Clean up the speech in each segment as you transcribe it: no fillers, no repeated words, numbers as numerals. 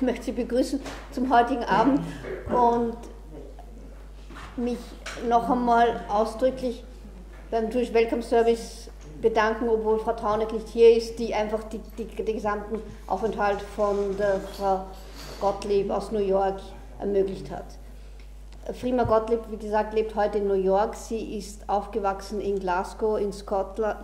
möchte Sie begrüßen zum heutigen Abend und mich noch einmal ausdrücklich beim Jewish Welcome Service bedanken, obwohl Frau Trauneck nicht hier ist, die einfach den gesamten Aufenthalt von der Frau Gottlieb aus New York ermöglicht hat. Freema Gottlieb, wie gesagt, lebt heute in New York. Sie ist aufgewachsen in Glasgow in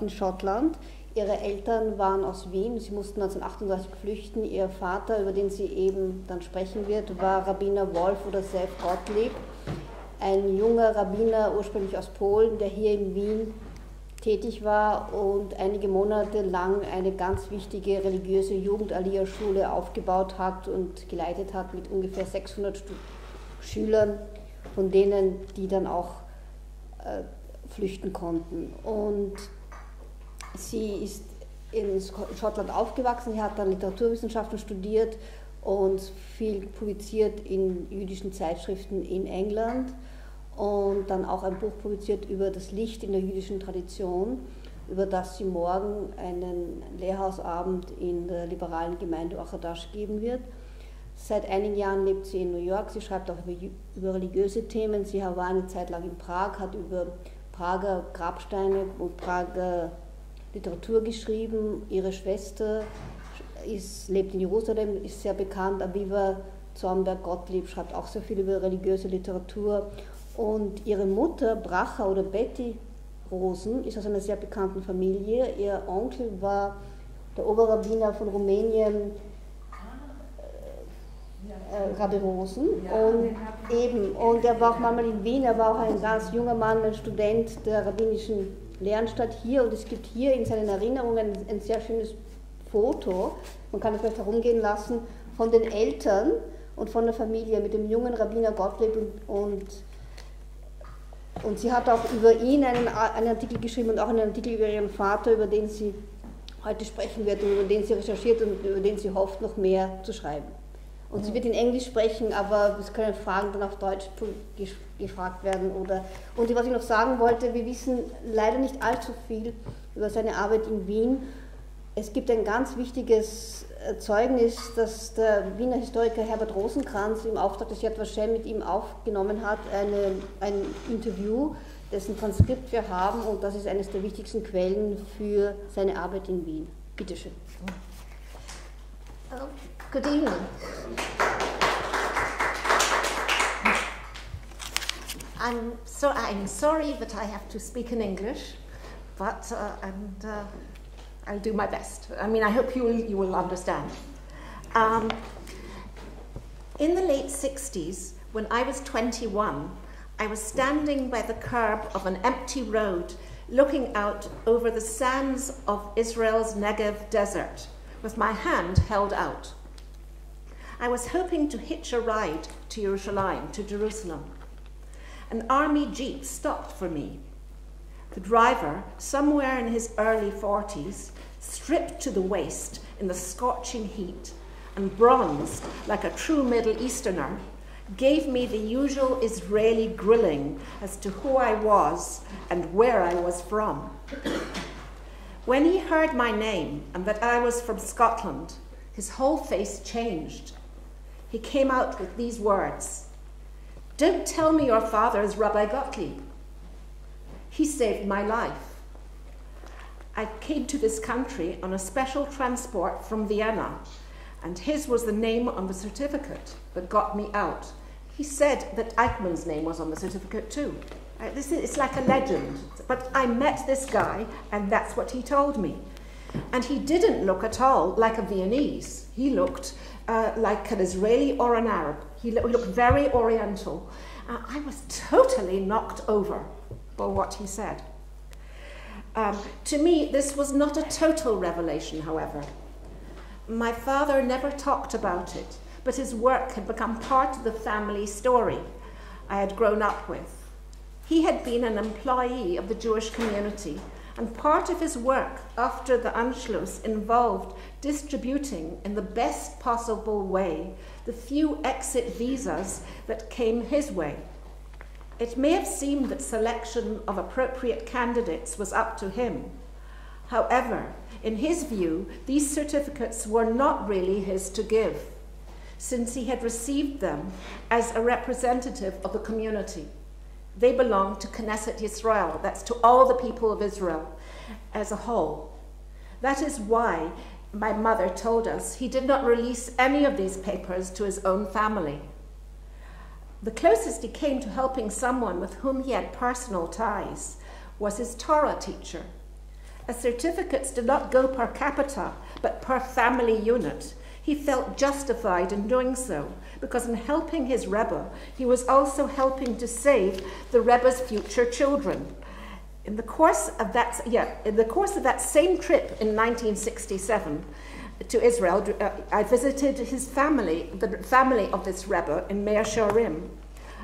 Schottland. Ihre Eltern waren aus Wien, sie mussten 1938 flüchten. Ihr Vater, über den sie eben dann sprechen wird, war Rabbiner Wolf oder selbst Gottlieb, ein junger Rabbiner, ursprünglich aus Polen, der hier in Wien tätig war und einige Monate lang eine ganz wichtige religiöse Jugend-Aliyah-Schule aufgebaut hat und geleitet hat mit ungefähr 600 Schülern, von denen, die dann auch flüchten konnten. Und sie ist in Schottland aufgewachsen, sie hat dann Literaturwissenschaften studiert und viel publiziert in jüdischen Zeitschriften in England und dann auch ein Buch publiziert über das Licht in der jüdischen Tradition, über das sie morgen einen Lehrhausabend in der liberalen Gemeinde Ochadash geben wird. Seit einigen Jahren lebt sie in New York, sie schreibt auch über religiöse Themen, sie war eine Zeit lang in Prag, hat über Prager Grabsteine und Prager Literatur geschrieben. Ihre Schwester lebt in Jerusalem, ist sehr bekannt. Aviva Zornberg-Gottlieb schreibt auch sehr viel über religiöse Literatur. Und ihre Mutter, Bracha oder Betty Rosen, ist aus einer sehr bekannten Familie. Ihr Onkel war der Oberrabbiner von Rumänien, Rabbi Rosen. Und er war auch manchmal in Wien, er war auch ein ganz junger Mann, ein Student der rabbinischen Lehranstalt hier. Und es gibt hier in seinen Erinnerungen ein sehr schönes Foto, man kann es vielleicht herumgehen lassen, von den Eltern und von der Familie mit dem jungen Rabbiner Gottlieb und sie hat auch über ihn einen Artikel geschrieben und auch einen Artikel über ihren Vater, über den sie heute sprechen wird und über den sie recherchiert und über den sie hofft, noch mehr zu schreiben. Und sie wird in Englisch sprechen, aber es können Fragen dann auf Deutsch gefragt werden. Und was ich noch sagen wollte, wir wissen leider nicht allzu viel über seine Arbeit in Wien. Es gibt ein ganz wichtiges Zeugnis, das der Wiener Historiker Herbert Rosenkranz im Auftrag des Yad Vashem mit ihm aufgenommen hat, ein Interview, dessen Transkript wir haben, und das ist eines der wichtigsten Quellen für seine Arbeit in Wien. Bitte schön. Good evening. I'm sorry that I have to speak in English, but I'll do my best. I mean, I hope you will understand. In the late 60s, when I was 21, I was standing by the curb of an empty road, looking out over the sands of Israel's Negev desert, with my hand held out. I was hoping to hitch a ride to Jerusalem. An army jeep stopped for me. The driver, somewhere in his early 40s, stripped to the waist in the scorching heat and bronzed like a true Middle Easterner, gave me the usual Israeli grilling as to who I was and where I was from. When he heard my name and that I was from Scotland, his whole face changed. He came out with these words: "Don't tell me your father is Rabbi Gottlieb. He saved my life. I came to this country on a special transport from Vienna, and his was the name on the certificate that got me out." He said that Eichmann's name was on the certificate too. It's like a legend, but I met this guy, and that's what he told me. And he didn't look at all like a Viennese. He looked like an Israeli or an Arab. He looked very oriental. I was totally knocked over by what he said. To me, this was not a total revelation, however. My father never talked about it, but his work had become part of the family story I had grown up with. He had been an employee of the Jewish community, and part of his work after the ANSCHLUSS involved distributing in the best possible way the few exit visas that came his way. It may have seemed that selection of appropriate candidates was up to him. However, in his view, these certificates were not really his to give. since he had received them as a representative of the community. They belong to Knesset Yisrael, that's to all the people of Israel as a whole. That is why my mother told us he did not release any of these papers to his own family. The closest he came to helping someone with whom he had personal ties was his Torah teacher. As certificates did not go per capita, but per family unit, he felt justified in doing so, because in helping his Rebbe, he was also helping to save the Rebbe's future children. In the course of that same trip in 1967 to Israel, I visited his family, the family of this Rebbe in Mea Shearim,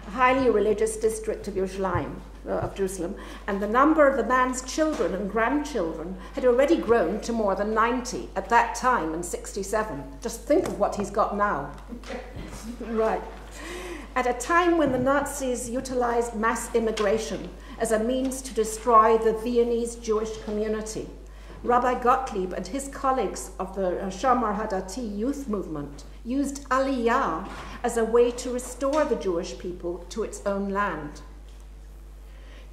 a highly religious district of Jerusalem, and the number of the man's children and grandchildren had already grown to more than 90 at that time in 67. Just think of what he's got now. Right. At a time when the Nazis utilized mass immigration as a means to destroy the Viennese Jewish community, Rabbi Gottlieb and his colleagues of the Shamar Hadati youth movement used Aliyah as a way to restore the Jewish people to its own land.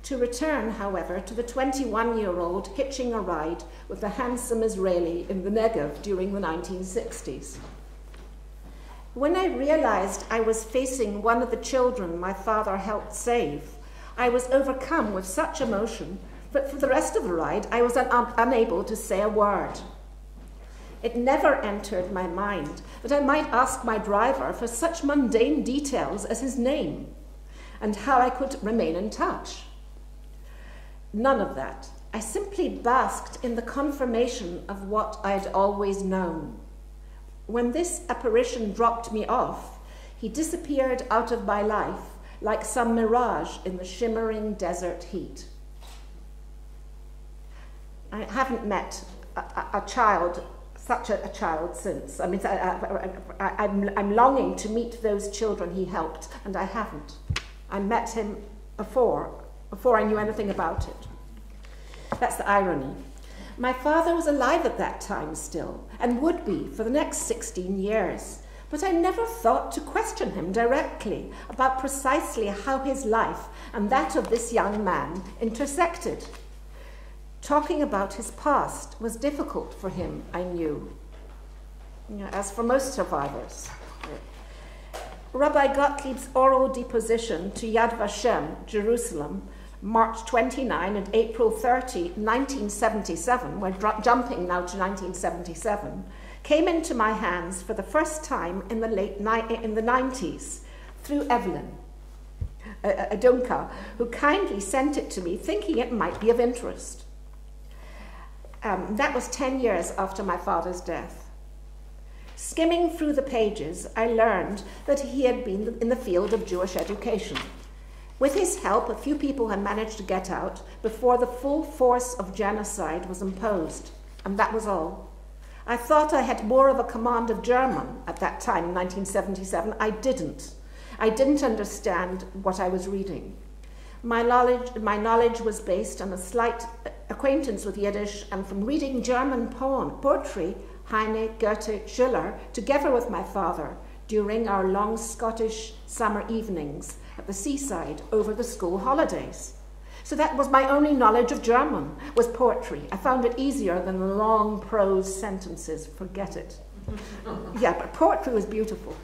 To return, however, to the 21-year-old hitching a ride with the handsome Israeli in the Negev during the 1960s. When I realized I was facing one of the children my father helped save, I was overcome with such emotion that for the rest of the ride I was unable to say a word. It never entered my mind that I might ask my driver for such mundane details as his name and how I could remain in touch. None of that. I simply basked in the confirmation of what I had always known. When this apparition dropped me off, he disappeared out of my life like some mirage in the shimmering desert heat. I haven't met a child, such a child since. I mean, I'm longing to meet those children he helped, and I haven't. I met him before I knew anything about it. That's the irony. My father was alive at that time still, and would be for the next 16 years, but I never thought to question him directly about precisely how his life and that of this young man intersected. Talking about his past was difficult for him, I knew, as for most survivors. Rabbi Gottlieb's oral deposition to Yad Vashem, Jerusalem, March 29 and April 30, 1977, we're jumping now to 1977, came into my hands for the first time in the 90s through Evelyn, ADUNKA, who kindly sent it to me thinking it might be of interest. That was 10 years after my father's death. Skimming through the pages, I learned that he had been in the field of Jewish education. With his help, a few people had managed to get out before the full force of genocide was imposed, and that was all. I thought I had more of a command of German at that time, in 1977. I didn't. I didn't understand what I was reading. My knowledge was based on a slight acquaintance with Yiddish and from reading German poetry, Heine, Goethe, Schiller, together with my father during our long Scottish summer evenings at the seaside over the school holidays. So that was my only knowledge of German, was poetry. I found it easier than the long prose sentences, forget it. Yeah, but poetry was beautiful.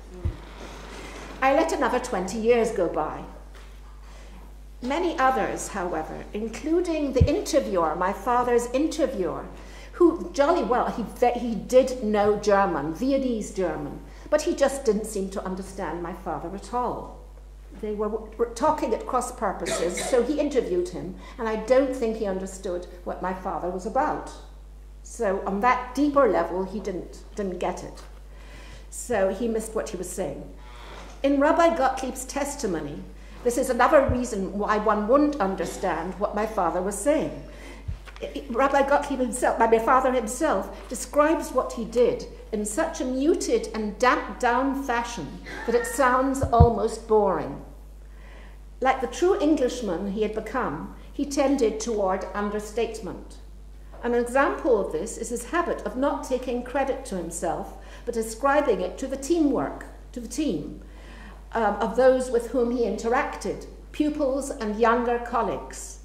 I let another 20 years go by. Many others, however, including the interviewer, my father's interviewer, who jolly well, he did know German, Viennese German, but he just didn't seem to understand my father at all. They were talking at cross purposes, so he interviewed him, and I don't think he understood what my father was about. So on that deeper level, he didn't get it. So he missed what he was saying. In Rabbi Gottlieb's testimony, this is another reason why one wouldn't understand what my father was saying. Rabbi Gottlieb himself, my father himself, describes what he did in such a muted and damped down fashion that it sounds almost boring. Like the true Englishman he had become, he tended toward understatement. An example of this is his habit of not taking credit to himself, but ascribing it to the teamwork to the team of those with whom he interacted, pupils and younger colleagues.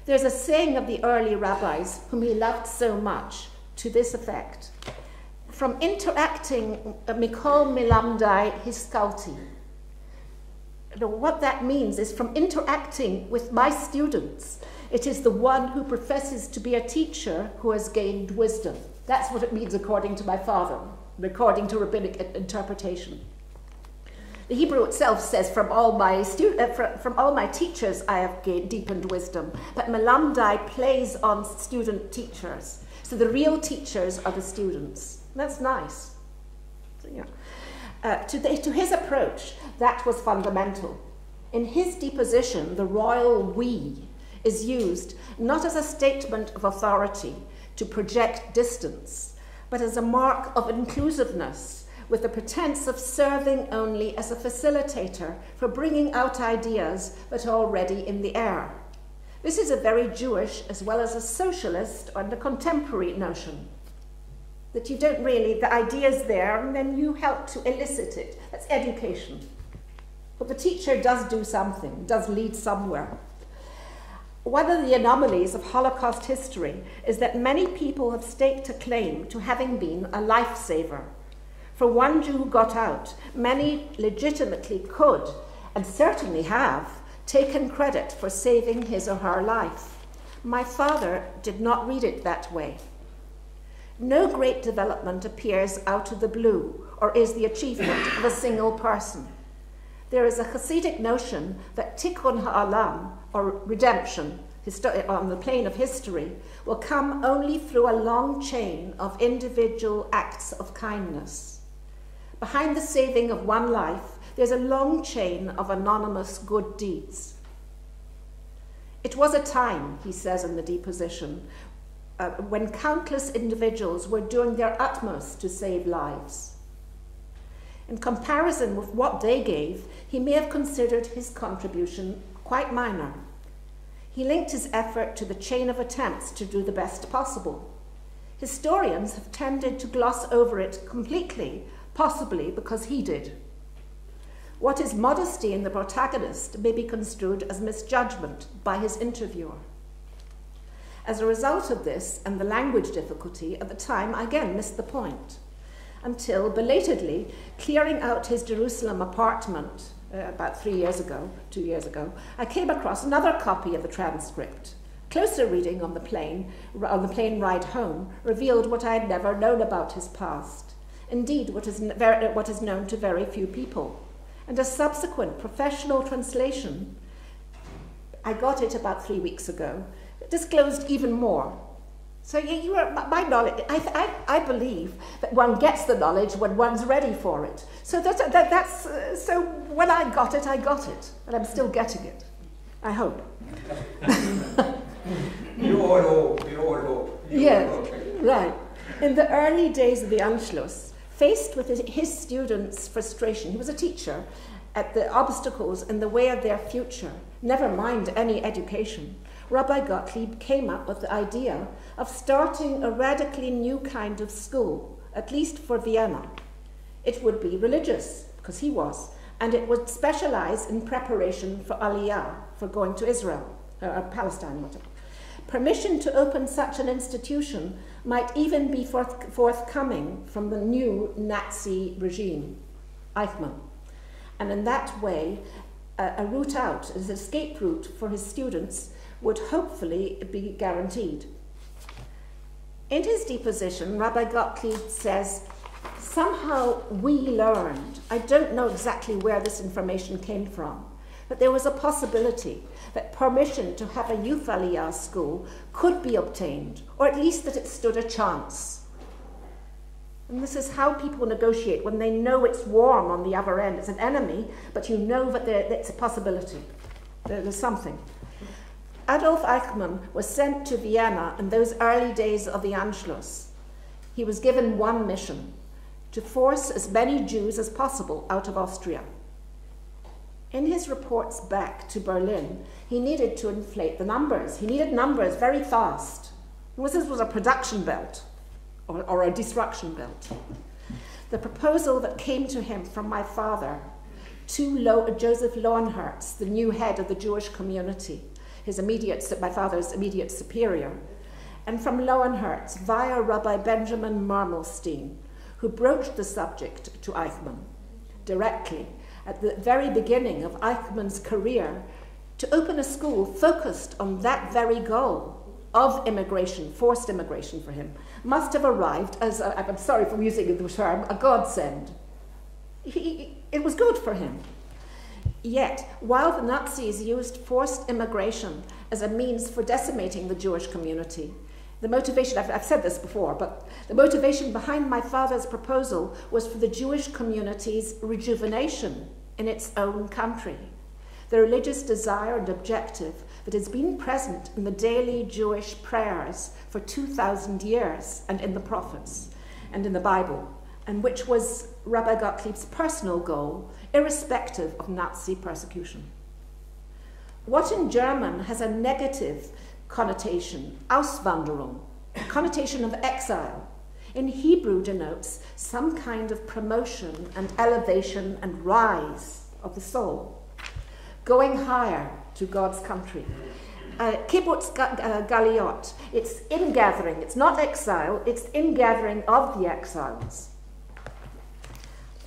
There's a saying of the early rabbis whom he loved so much to this effect: from interacting mikol milamdai hiskalti. What that means is, from interacting with my students, it is the one who professes to be a teacher who has gained wisdom. That's what it means according to my father, according to rabbinic interpretation. The Hebrew itself says, from all my teachers I have gained deepened wisdom. But Melamdai plays on student teachers. So the real teachers are the students. That's nice. So, yeah. To his approach, that was fundamental. In his deposition, the royal we is used not as a statement of authority to project distance, but as a mark of inclusiveness, with the pretense of serving only as a facilitator for bringing out ideas that are already in the air. This is a very Jewish as well as a socialist and a contemporary notion, that you don't really, the idea's there and then you help to elicit it. That's education. But the teacher does do something, does lead somewhere. One of the anomalies of Holocaust history is that many people have staked a claim to having been a lifesaver. For one Jew who got out, many legitimately could, and certainly have, taken credit for saving his or her life. My father did not read it that way. No great development appears out of the blue or is the achievement of a single person. There is a Hasidic notion that tikkun ha'alam, or redemption, on the plane of history, will come only through a long chain of individual acts of kindness. Behind the saving of one life, there's a long chain of anonymous good deeds. It was a time, he says in the deposition, when countless individuals were doing their utmost to save lives. In comparison with what they gave, he may have considered his contribution quite minor. He linked his effort to the chain of attempts to do the best possible. Historians have tended to gloss over it completely, possibly because he did. What is modesty in the protagonist may be construed as misjudgment by his interviewer. As a result of this and the language difficulty, at the time I again missed the point, until belatedly clearing out his Jerusalem apartment about 2 years ago, I came across another copy of the transcript. Closer reading on the plane ride home revealed what I had never known about his past, indeed what is known to very few people. And a subsequent professional translation, I got it about 3 weeks ago, disclosed even more. So my knowledge, I believe that one gets the knowledge when one's ready for it. So so when I got it, and I'm still getting it. I hope. You all hope. Yes, right. In the early days of the ANSCHLUSS, faced with his students' frustration, he was a teacher, at the obstacles in the way of their future, never mind any education, Rabbi Gottlieb came up with the idea of starting a radically new kind of school, at least for Vienna. It would be religious, because he was, and it would specialize in preparation for Aliyah, for going to Israel, Palestine, whatever. Permission to open such an institution might even be forthcoming from the new Nazi regime, Eichmann. And in that way, a route out, an escape route for his students, would hopefully be guaranteed. In his deposition, Rabbi Gottlieb says, somehow we learned, I don't know exactly where this information came from, but there was a possibility that permission to have a youth Aliyah school could be obtained, or at least that it stood a chance. And this is how people negotiate when they know it's warm on the other end. It's an enemy, but you know that it's a possibility. There's something. Adolf Eichmann was sent to Vienna in those early days of the ANSCHLUSS. He was given one mission, to force as many Jews as possible out of Austria. In his reports back to Berlin, he needed to inflate the numbers. He needed numbers very fast. This was a production belt, or a destruction belt. the proposal that came to him from my father to Joseph Lowenherz, the new head of the Jewish community, my father's immediate superior, and from Lowenherz via Rabbi Benjamin Marmelstein, who broached the subject to Eichmann directly at the very beginning of Eichmann's career to open a school focused on that very goal of immigration, forced immigration for him, must have arrived as, I'm sorry for using the term, a godsend. It was good for him. Yet, while the Nazis used forced immigration as a means for decimating the Jewish community, the motivation, I've said this before, but the motivation behind my father's proposal was for the Jewish community's rejuvenation in its own country. The religious desire and objective that has been present in the daily Jewish prayers for 2,000 years and in the prophets and in the Bible, and which was Rabbi Gottlieb's personal goal, irrespective of Nazi persecution. What in German has a negative connotation, Auswanderung, a connotation of exile, in Hebrew denotes some kind of promotion and elevation and rise of the soul, going higher to God's country. Kibbutz Galiot, it's ingathering, it's not exile, it's ingathering of the exiles.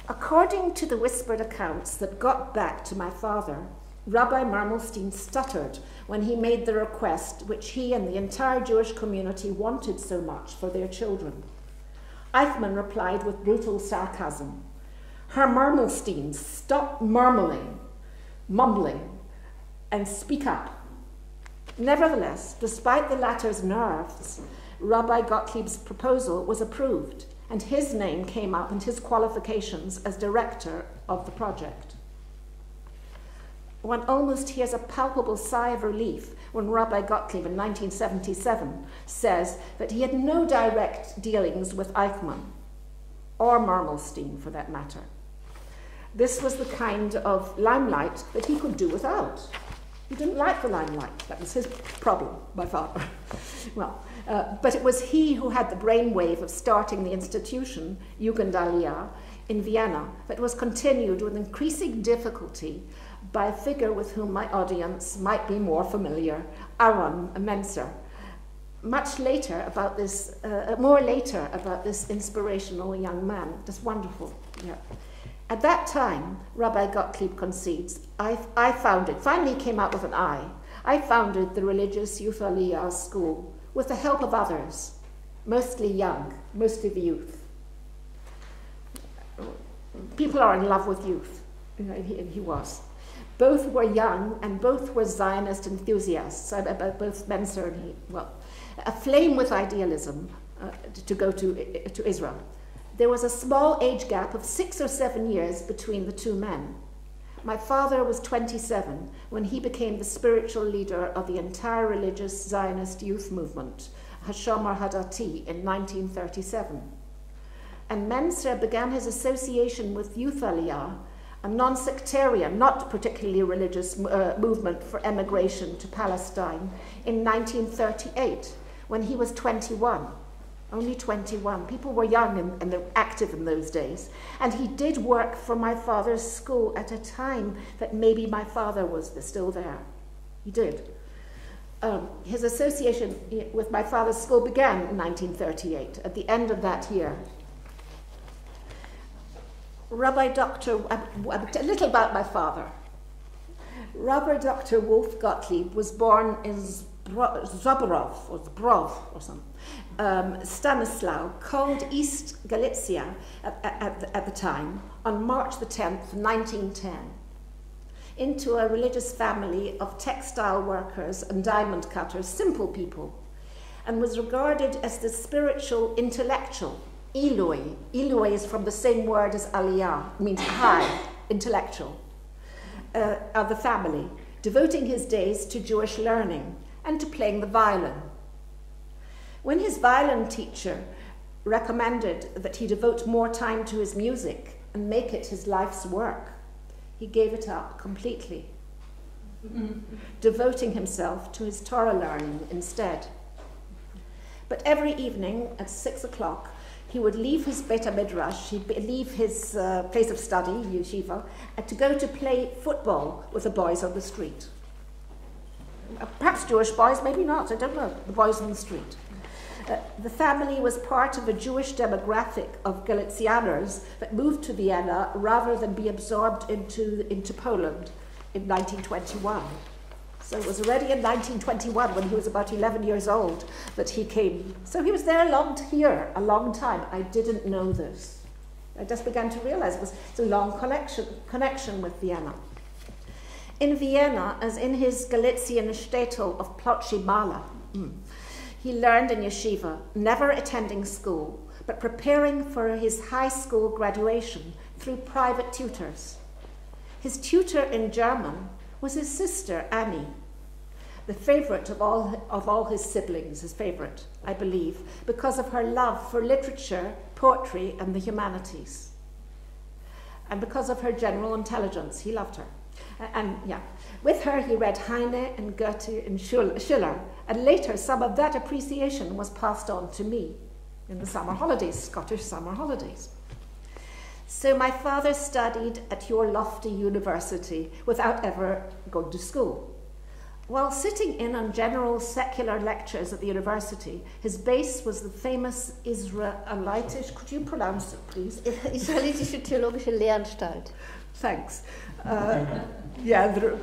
According to the whispered accounts that got back to my father, Rabbi Marmelstein stuttered when he made the request which he and the entire Jewish community wanted so much for their children. Eichmann replied with brutal sarcasm, "Herr Marmelstein, stop mumbling, and speak up." Nevertheless, despite the latter's nerves, Rabbi Gottlieb's proposal was approved, and his name came up and his qualifications as director of the project. One almost hears a palpable sigh of relief when Rabbi Gottlieb in 1977 says that he had no direct dealings with Eichmann, or Marmelstein for that matter. This was the kind of limelight that he could do without. He didn't like the limelight. That was his problem, my father. But it was he who had the brainwave of starting the institution, Jugendallier, in Vienna, that was continued with increasing difficulty by a figure with whom my audience might be more familiar, Aaron Menzer. More later about this inspirational young man, just wonderful. Yeah. At that time, Rabbi Gottlieb concedes, I founded, finally came out with an I founded the religious youth aliyah school with the help of others, mostly young, mostly the youth. People are in love with youth, and he was. Both were young and both were Zionist enthusiasts, both Menzer and he, aflame with idealism to go to Israel. There was a small age gap of 6 or 7 years between the two men. My father was 27 when he became the spiritual leader of the entire religious Zionist youth movement, Hashomer Hadati, in 1937. And Menzer began his association with Youth Aliyah, a non-sectarian, not particularly religious movement for emigration to Palestine, in 1938, when he was 21. Only 21. People were young and active in those days. And he did work for my father's school at a time that maybe my father was still there. He did. His association with my father's school began in 1938, at the end of that year. Rabbi Dr. A little about my father. Rabbi Dr. Wolf GOTTLIEB was born in Zborov or something, Stanislaw, called East Galicia at the time, on March the 10th, 1910, into a religious family of textile workers and diamond cutters, simple people, and was regarded as the spiritual intellectual, Eloi. Eloi is from the same word as Aliyah, means high, intellectual, of the family, devoting his days to Jewish learning and to playing the violin. When his violin teacher recommended that he devote more time to his music and make it his life's work, he gave it up completely, devoting himself to his Torah learning instead. But every evening at 6 o'clock, he would leave his Beit Midrash, he'd leave his place of study, yeshiva, and to go to play football with the boys on the street. Perhaps Jewish boys, maybe not, I don't know, the boys on the street. The family was part of a Jewish demographic of Galicianers that moved to Vienna rather than be absorbed into Poland in 1921. So it was already in 1921, when he was about 11 years old, that he came. So he was there a long time. I didn't know this. I just began to realize it was a long connection with Vienna. In Vienna, as in his Galician shtetl of Plancza Mala, he learned in yeshiva, never attending school, but preparing for his high school graduation through private tutors. His tutor in German was his sister, Annie, the favorite of all his siblings, his favorite, I believe, because of her love for literature, poetry, and the humanities. And because of her general intelligence, he loved her. With her he read Heine and Goethe and Schiller, and later some of that appreciation was passed on to me in the summer holidays, Scottish summer holidays. So my father studied at your lofty university without ever going to school. While sitting in on general secular lectures at the university, his base was the famous Israelitisch, could you pronounce it please? Israelitische Theologische Lehranstalt. Thanks. The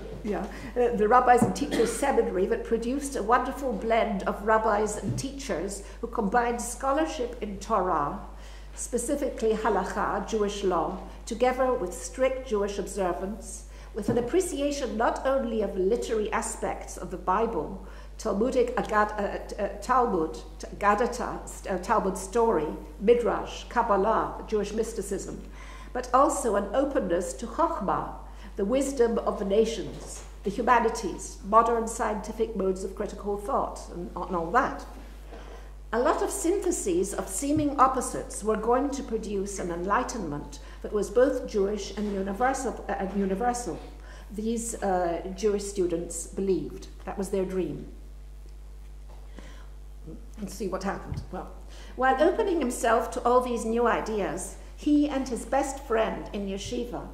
Rabbis and Teachers Seminary that produced a wonderful blend of rabbis and teachers who combined scholarship in Torah, specifically halakha, Jewish law, together with strict Jewish observance, with an appreciation not only of literary aspects of the Bible, Talmudic Talmud, Gadata, Talmud story, Midrash, Kabbalah, Jewish mysticism, but also an openness to Chokhmah, the wisdom of the nations, the humanities, modern scientific modes of critical thought, and all that. A lot of syntheses of seeming opposites were going to produce an enlightenment that was both Jewish and universal. These Jewish students believed. That was their dream. Let's see what happened. Well, while opening himself to all these new ideas, he and his best friend in yeshiva,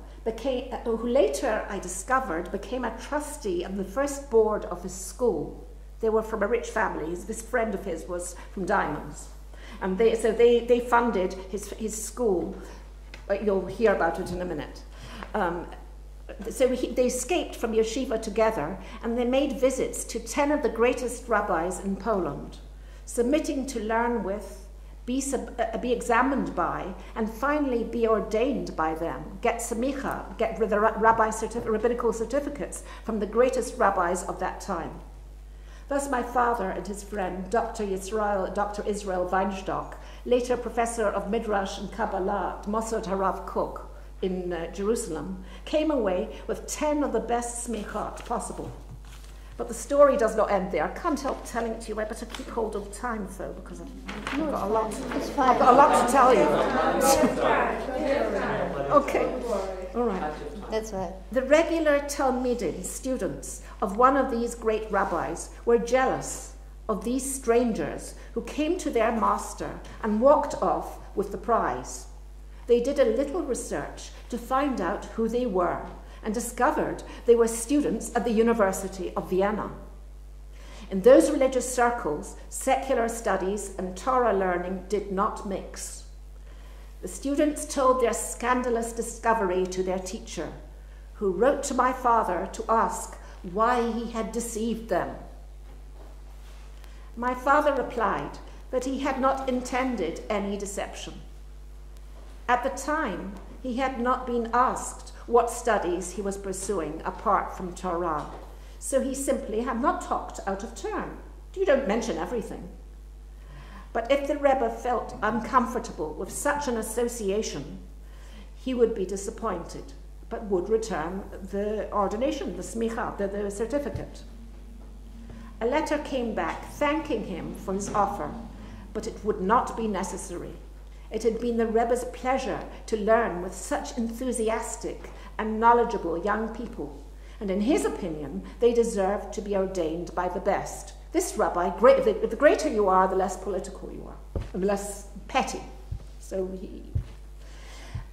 who later I discovered became a trustee of the first board of his school. They were from a rich family. This friend of his was from Diamonds. And they funded his school. You'll hear about it in a minute. They escaped from yeshiva together, and they made visits to 10 of the greatest rabbis in Poland, submitting to learn with, be examined by, and finally be ordained by them, get semicha, get the rabbinical certificates from the greatest rabbis of that time. Thus my father and his friend, Dr. Israel Weinstock, later professor of Midrash and Kabbalah at Mossad Harav Kook in Jerusalem, came away with 10 of the best smichot possible. But the story does not end there. I can't help telling it to you. I better keep hold of time, though, because I've got a lot to tell you. Okay. All right. That's right. The regular Talmidim, students of one of these great rabbis, were jealous of these strangers who came to their master and walked off with the prize. They did a little research to find out who they were, and discovered they were students at the University of Vienna. In those religious circles, secular studies and Torah learning did not mix. The students told their scandalous discovery to their teacher, who wrote to my father to ask why he had deceived them. My father replied that he had not intended any deception. At the time, he had not been asked what studies he was pursuing apart from Torah, so he simply had not talked out of turn. You don't mention everything. But if the Rebbe felt uncomfortable with such an association, he would be disappointed, but would return the ordination, the smicha, the certificate. A letter came back thanking him for his offer, but it would not be necessary. It had been the Rebbe's pleasure to learn with such enthusiastic and knowledgeable young people, and in his opinion, they deserved to be ordained by the best. This rabbi, the greater you are, the less political you are, and the less petty. So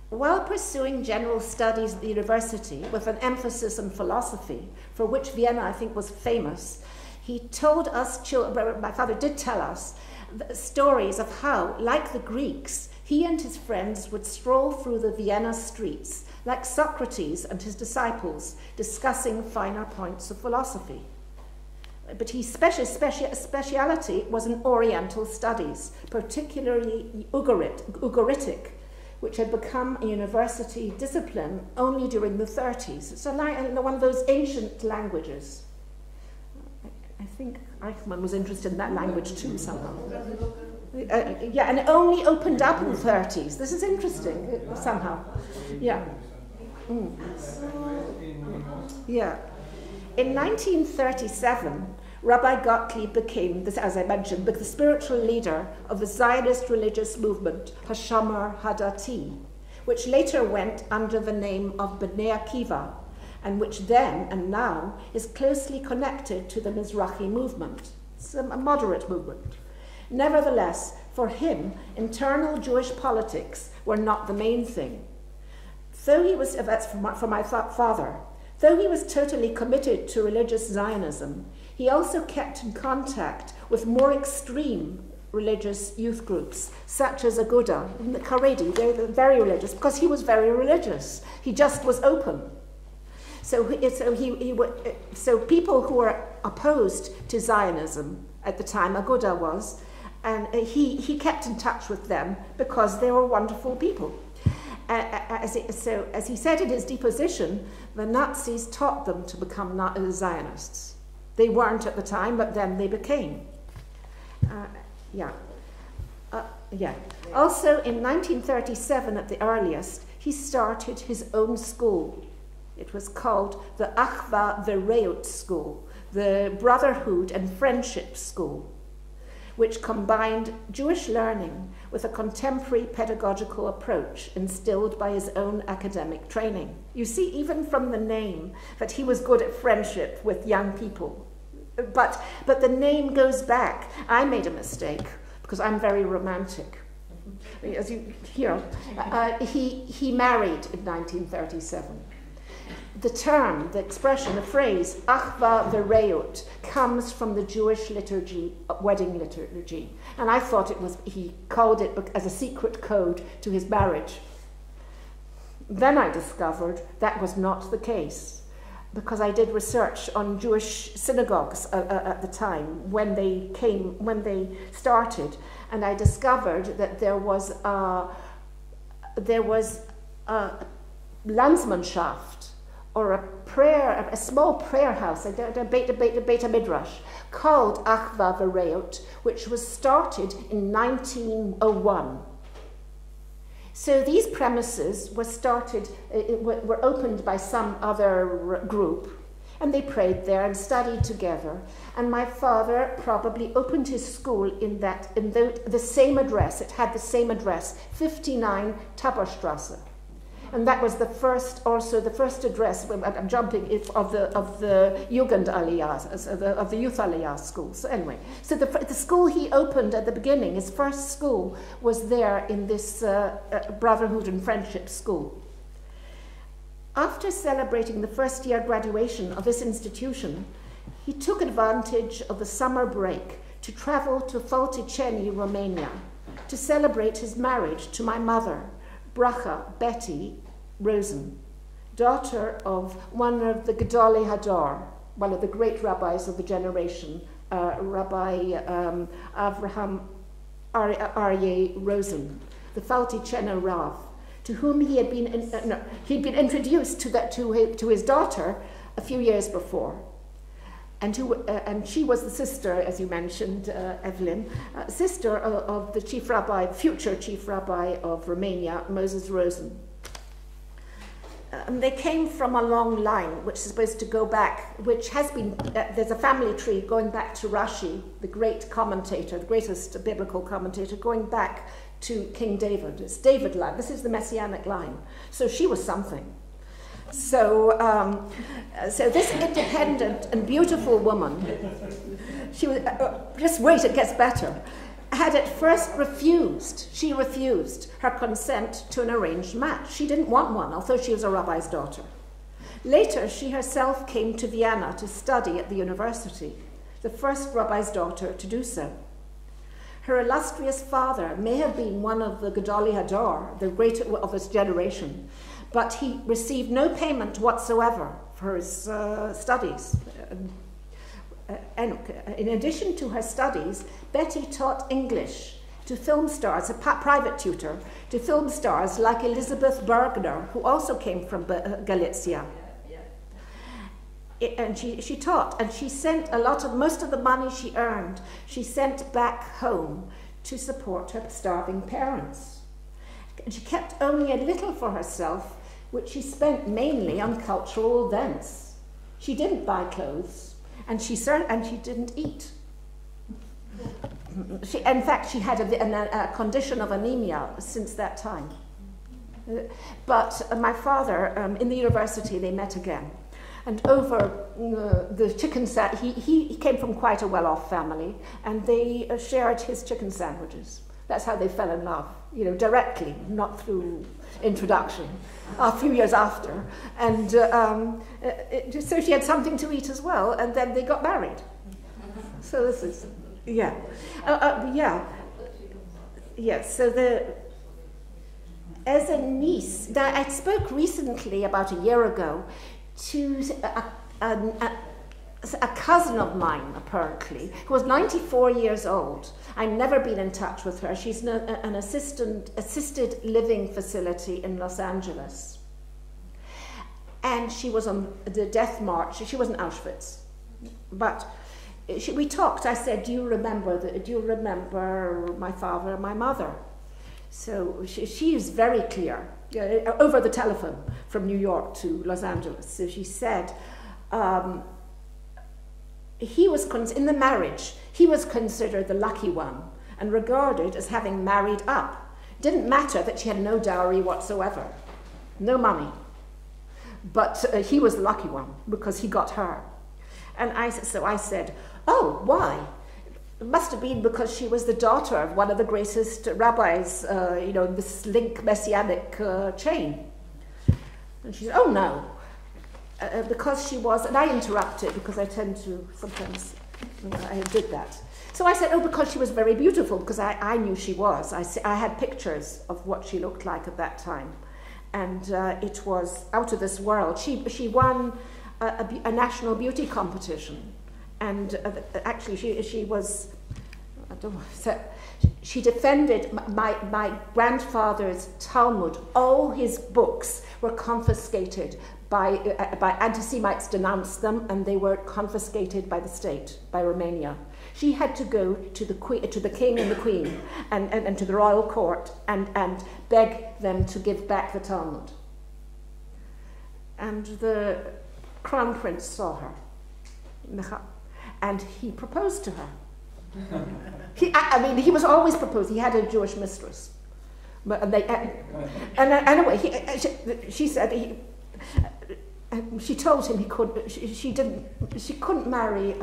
while pursuing general studies at the university with an emphasis on philosophy, for which Vienna, I think, was famous, he told us, my father did tell us, stories of how, like the Greeks, he and his friends would stroll through the Vienna streets, like Socrates and his disciples, discussing finer points of philosophy. But his speciality was in Oriental studies, particularly Ugaritic, which had become a university discipline only during the 30s. It's one of those ancient languages. I think Eichmann was interested in that language too somehow. Yeah, and it only opened up in the 30s. This is interesting, somehow. Yeah. Yeah. In 1937, Rabbi Gottlieb became, as I mentioned, the spiritual leader of the Zionist religious movement, Hashomer Hadati, which later went under the name of Bnei Akiva, and which then and now is closely connected to the Mizrahi movement. It's a moderate movement. Nevertheless, for him, internal Jewish politics were not the main thing. Though he was, that's for my father, though he was totally committed to religious Zionism, he also kept in contact with more extreme religious youth groups, such as Aguda and the Haredi. They're very religious, because he was very religious. He just was open. So people who were opposed to Zionism at the time, Aguda was, and he kept in touch with them because they were wonderful people. As he said in his deposition, the Nazis taught them to become Zionists. They weren't at the time, but then they became. Also, in 1937, at the earliest, he started his own school. It was called the Achva Vereut School, the Brotherhood and Friendship School, which combined Jewish learning with a contemporary pedagogical approach instilled by his own academic training. You see, even from the name, that he was good at friendship with young people. But the name goes back. I made a mistake, because I'm very romantic. As you hear, he married in 1937. The term, the expression, the phrase, Achva Vereut, comes from the Jewish liturgy, wedding liturgy. And I thought he called it as a secret code to his marriage. Then I discovered that was not the case, because I did research on Jewish synagogues at the time when they started, and I discovered that there was a Landsmannschaft, or a small prayer house, a Beit Midrash, called Achva Vereut, which was started in 1901. So these premises were opened by some other group, and they prayed there and studied together. And my father probably opened his school in the same address. It had the same address, 59 Taberstrasse. And that was the first address, I'm jumping, of the Jugend Aliyah, of the Youth Aliyah school. So anyway, so the school he opened at the beginning, his first school, was there in this Brotherhood and Friendship School. After celebrating the first year graduation of this institution, he took advantage of the summer break to travel to Falticeni, Romania, to celebrate his marriage to my mother, Bracha, Betty, Rosen, daughter of one of the Gedolei Hador, one of the great rabbis of the generation, Rabbi Avraham Aryeh Rosen, the Falticeni Rav, to whom he'd been introduced to his daughter a few years before, and she was the sister, as you mentioned, Evelyn, sister of the future chief rabbi of Romania, Moses Rosen. They came from a long line, which is supposed to go back, which has been, there's a family tree going back to Rashi, the great commentator, the greatest biblical commentator, going back to King David. It's David line. This is the messianic line. So she was something. So this independent and beautiful woman, she was, just wait, it gets better. had at first refused her consent to an arranged match. She didn't want one, although she was a rabbi's daughter. Later, she herself came to Vienna to study at the university, the first rabbi's daughter to do so. Her illustrious father may have been one of the Gedolei Hador, the great of his generation, but he received no payment whatsoever for his studies. And in addition to her studies, Betty taught English to film stars, a private tutor, to film stars like Elizabeth Bergner, who also came from Galicia. And she taught, and she sent most of the money she earned, she sent back home to support her starving parents. And she kept only a little for herself, which she spent mainly on cultural events. She didn't buy clothes, and she didn't eat. In fact, she had a condition of anemia since that time. But my father, in the university, they met again. And over the chicken he came from quite a well-off family, and they shared his chicken sandwiches. That's how they fell in love, directly, not through introduction, a few years after. And so she had something to eat as well, and then they got married. So this is, yeah. So as a niece, now I spoke recently, about a year ago, to a cousin of mine, apparently, who was 94 years old. I've never been in touch with her. She's in an assisted living facility in Los Angeles. And she was on the death march. She was in Auschwitz. But we talked. I said, do you remember my father and my mother? So she is very clear. Over the telephone from New York to Los Angeles. So she said, in the marriage, he was considered the lucky one and regarded as having married up. Didn't matter that she had no dowry whatsoever, no money. But he was the lucky one because he got her. And so I said, oh, why? It must have been because she was the daughter of one of the greatest rabbis, this link messianic chain. And she said, oh no, because she was, and I interrupted because I tend to sometimes, I did that. So I said, oh, because she was very beautiful, because I knew she was. I had pictures of what she looked like at that time. And it was out of this world. She won a national beauty competition. And actually, she defended my grandfather's Talmud. All his books were confiscated by anti-Semites, denounced them, and they were confiscated by the state, by Romania. She had to go to the king and the queen, and to the royal court, and beg them to give back the Talmud. And the crown prince saw her. And he proposed to her. He was always proposed. He had a Jewish mistress, but anyway, she said she told him she couldn't marry.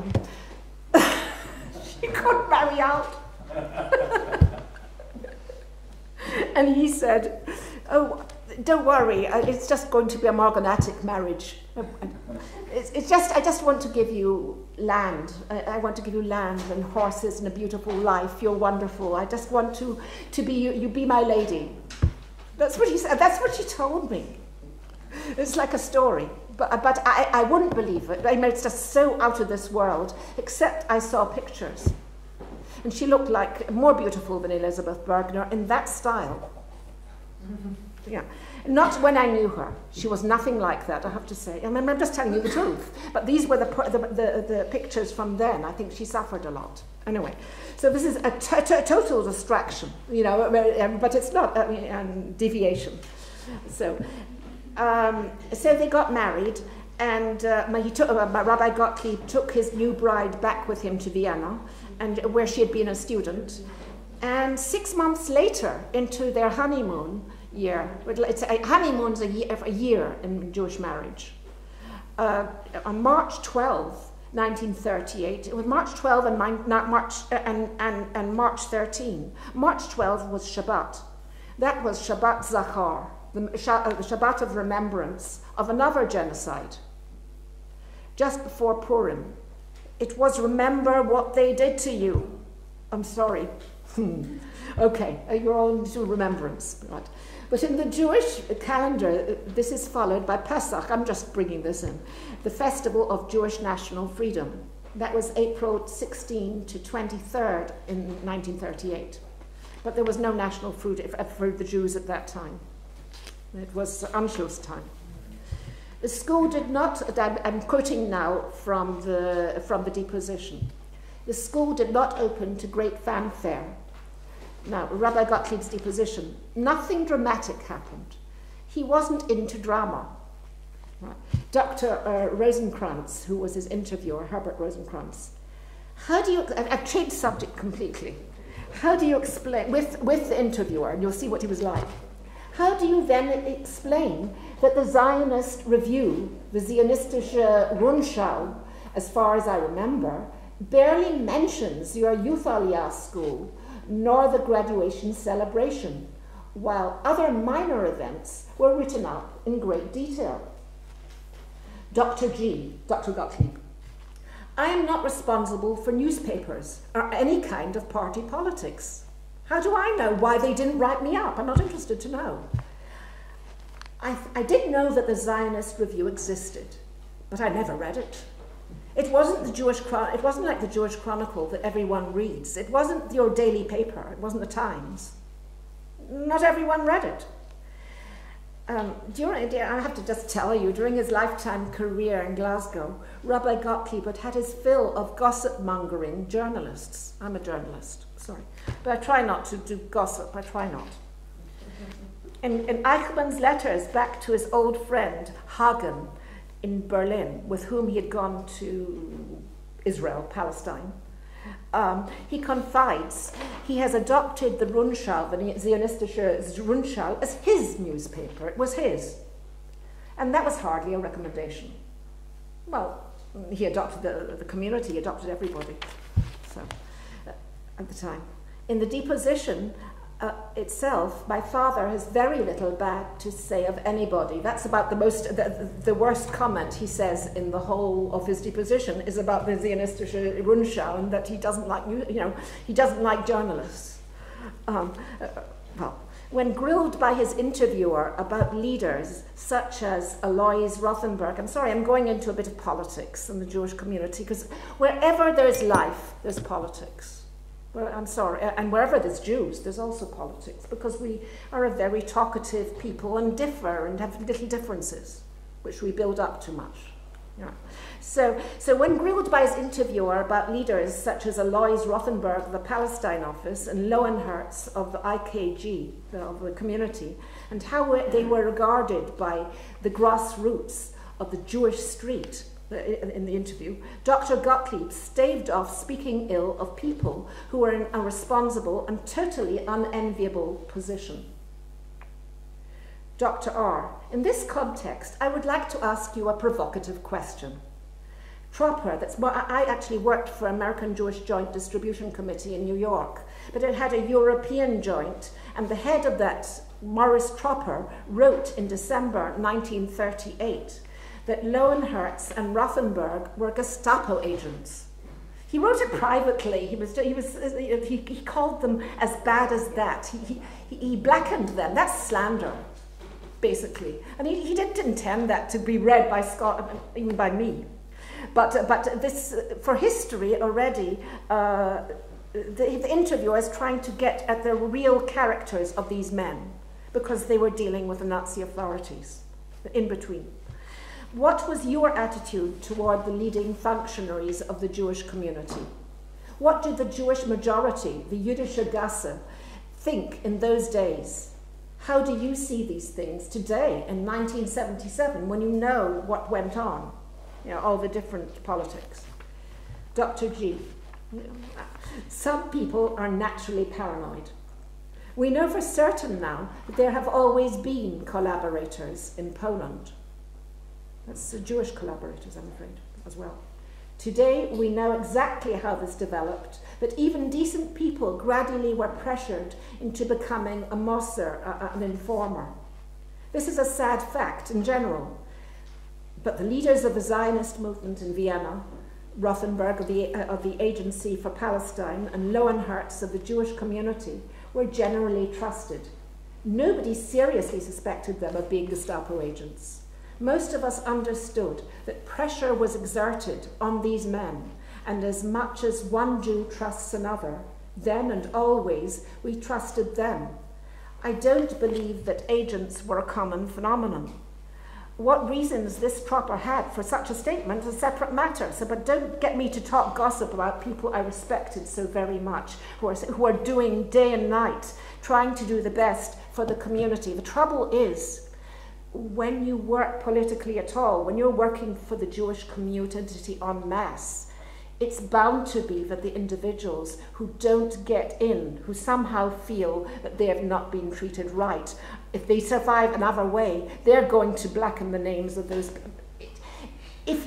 She couldn't marry out. And he said, "Oh, don't worry. It's just going to be a morganatic marriage. I just want to give you land. I want to give you land and horses and a beautiful life. You're wonderful. I just want to be you be my lady." That's what he said. That's what she told me. It's like a story, but I wouldn't believe it. It's just so out of this world. Except I saw pictures, and she looked like more beautiful than Elizabeth Bergner in that style. Yeah. Not when I knew her. She was nothing like that, I have to say. I'm just telling you the truth. But these were the pictures from then. I think she suffered a lot. Anyway, so this is a total distraction, but it's not deviation. So they got married, and Rabbi Gottlieb took his new bride back with him to Vienna, and where she had been a student. And 6 months later, into their honeymoon year, honeymoon's a year in Jewish marriage. On March 12th, 1938. It was March 12 and March 13. March 12 was Shabbat. That was Shabbat Zachar, the Shabbat of remembrance of another genocide, just before Purim. It was remember what they did to you. I'm sorry. Okay, you're all into remembrance, right? But in the Jewish calendar, this is followed by Pesach. I'm just bringing this in. The Festival of Jewish National Freedom. That was April 16 to 23rd in 1938. But there was no national food for the Jews at that time. It was ANSCHLUSS time. The school did not, I'm quoting now from the deposition. The school did not open to great fanfare. Now, Rabbi Gottlieb's deposition, nothing dramatic happened. He wasn't into drama. Right. Dr. Rosenkrantz, who was his interviewer, Herbert Rosenkrantz, how do you, I've changed subject completely. How do you explain, with the interviewer, and you'll see what he was like, how do you then explain that the Zionist review, the Zionistische Rundschau, as far as I remember, barely mentions your Youth Aliyah school, nor the graduation celebration, while other minor events were written up in great detail? Dr. Gottlieb, I am not responsible for newspapers or any kind of party politics. How do I know why they didn't write me up? I'm not interested to know. I did know that the Zionist Review existed, but I never read it. It wasn't it wasn't like the Jewish Chronicle that everyone reads. It wasn't your daily paper. It wasn't the Times. Not everyone read it. I have to just tell you, during his lifetime career in Glasgow, Rabbi Gottlieb had his fill of gossip-mongering journalists. I'm a journalist, sorry. But I try not to do gossip, I try not. In Eichmann's letters back to his old friend, Hagen, in Berlin, with whom he had gone to Israel, Palestine, he confides he has adopted the Rundschau, the Zionistische Rundschau, as his newspaper. It was his. And that was hardly a recommendation. Well, he adopted the community, he adopted everybody. So, at the time. In the deposition itself, my father has very little bad to say of anybody. That's about the worst comment he says in the whole of his deposition is about the Zionistische Rundschau, and that he doesn't like, he doesn't like journalists. Well, when grilled by his interviewer about leaders such as Alois Rothenberg, I'm sorry, I'm going into a bit of politics in the Jewish community, because wherever there's life, there's politics. Well, I'm sorry, and wherever there's Jews, there's also politics, because we are a very talkative people and differ and have little differences, which we build up too much. Yeah. So when grilled by his interviewer about leaders such as Alois Rothenberg of the Palestine office and Lowenherz of the IKG, of the community, and how they were regarded by the grassroots of the Jewish street, in the interview, Dr. Gottlieb staved off speaking ill of people who were in a responsible and totally unenviable position. Dr. R, in this context, I would like to ask you a provocative question. Tropper, I actually worked for American Jewish Joint Distribution Committee in New York, but it had a European joint, and the head of that, Morris Tropper, wrote in December 1938 that Lowenherz and Rothenberg were Gestapo agents. He wrote it privately. He called them as bad as that. He blackened them. That's slander, basically. And he didn't intend that to be read by even by me. But this, for history already, the interviewer is trying to get at the real characters of these men, because they were dealing with the Nazi authorities in between. What was your attitude toward the leading functionaries of the Jewish community? What did the Jewish majority, the Jüdische Gasse, think in those days? How do you see these things today in 1977 when you know what went on? All the different politics. Dr. G, some people are naturally paranoid. We know for certain now that there have always been collaborators in Poland. That's Jewish collaborators, I'm afraid, as well. Today, we know exactly how this developed, that even decent people gradually were pressured into becoming a Moser, an informer. This is a sad fact in general, but the leaders of the Zionist movement in Vienna, Rothenberg of the Agency for Palestine, and Lowenherz of the Jewish community were generally trusted. Nobody seriously suspected them of being Gestapo agents. Most of us understood that pressure was exerted on these men, and as much as one Jew trusts another, then and always we trusted them. I don't believe that agents were a common phenomenon. What reasons this proper had for such a statement is a separate matter, but don't get me to talk gossip about people I respected so very much, who are doing day and night, trying to do the best for the community. The trouble is, when you work politically at all, when you're working for the Jewish community en masse, it's bound to be that the individuals who don't get in, who somehow feel that they have not been treated right, if they survive another way, they're going to blacken the names of those. If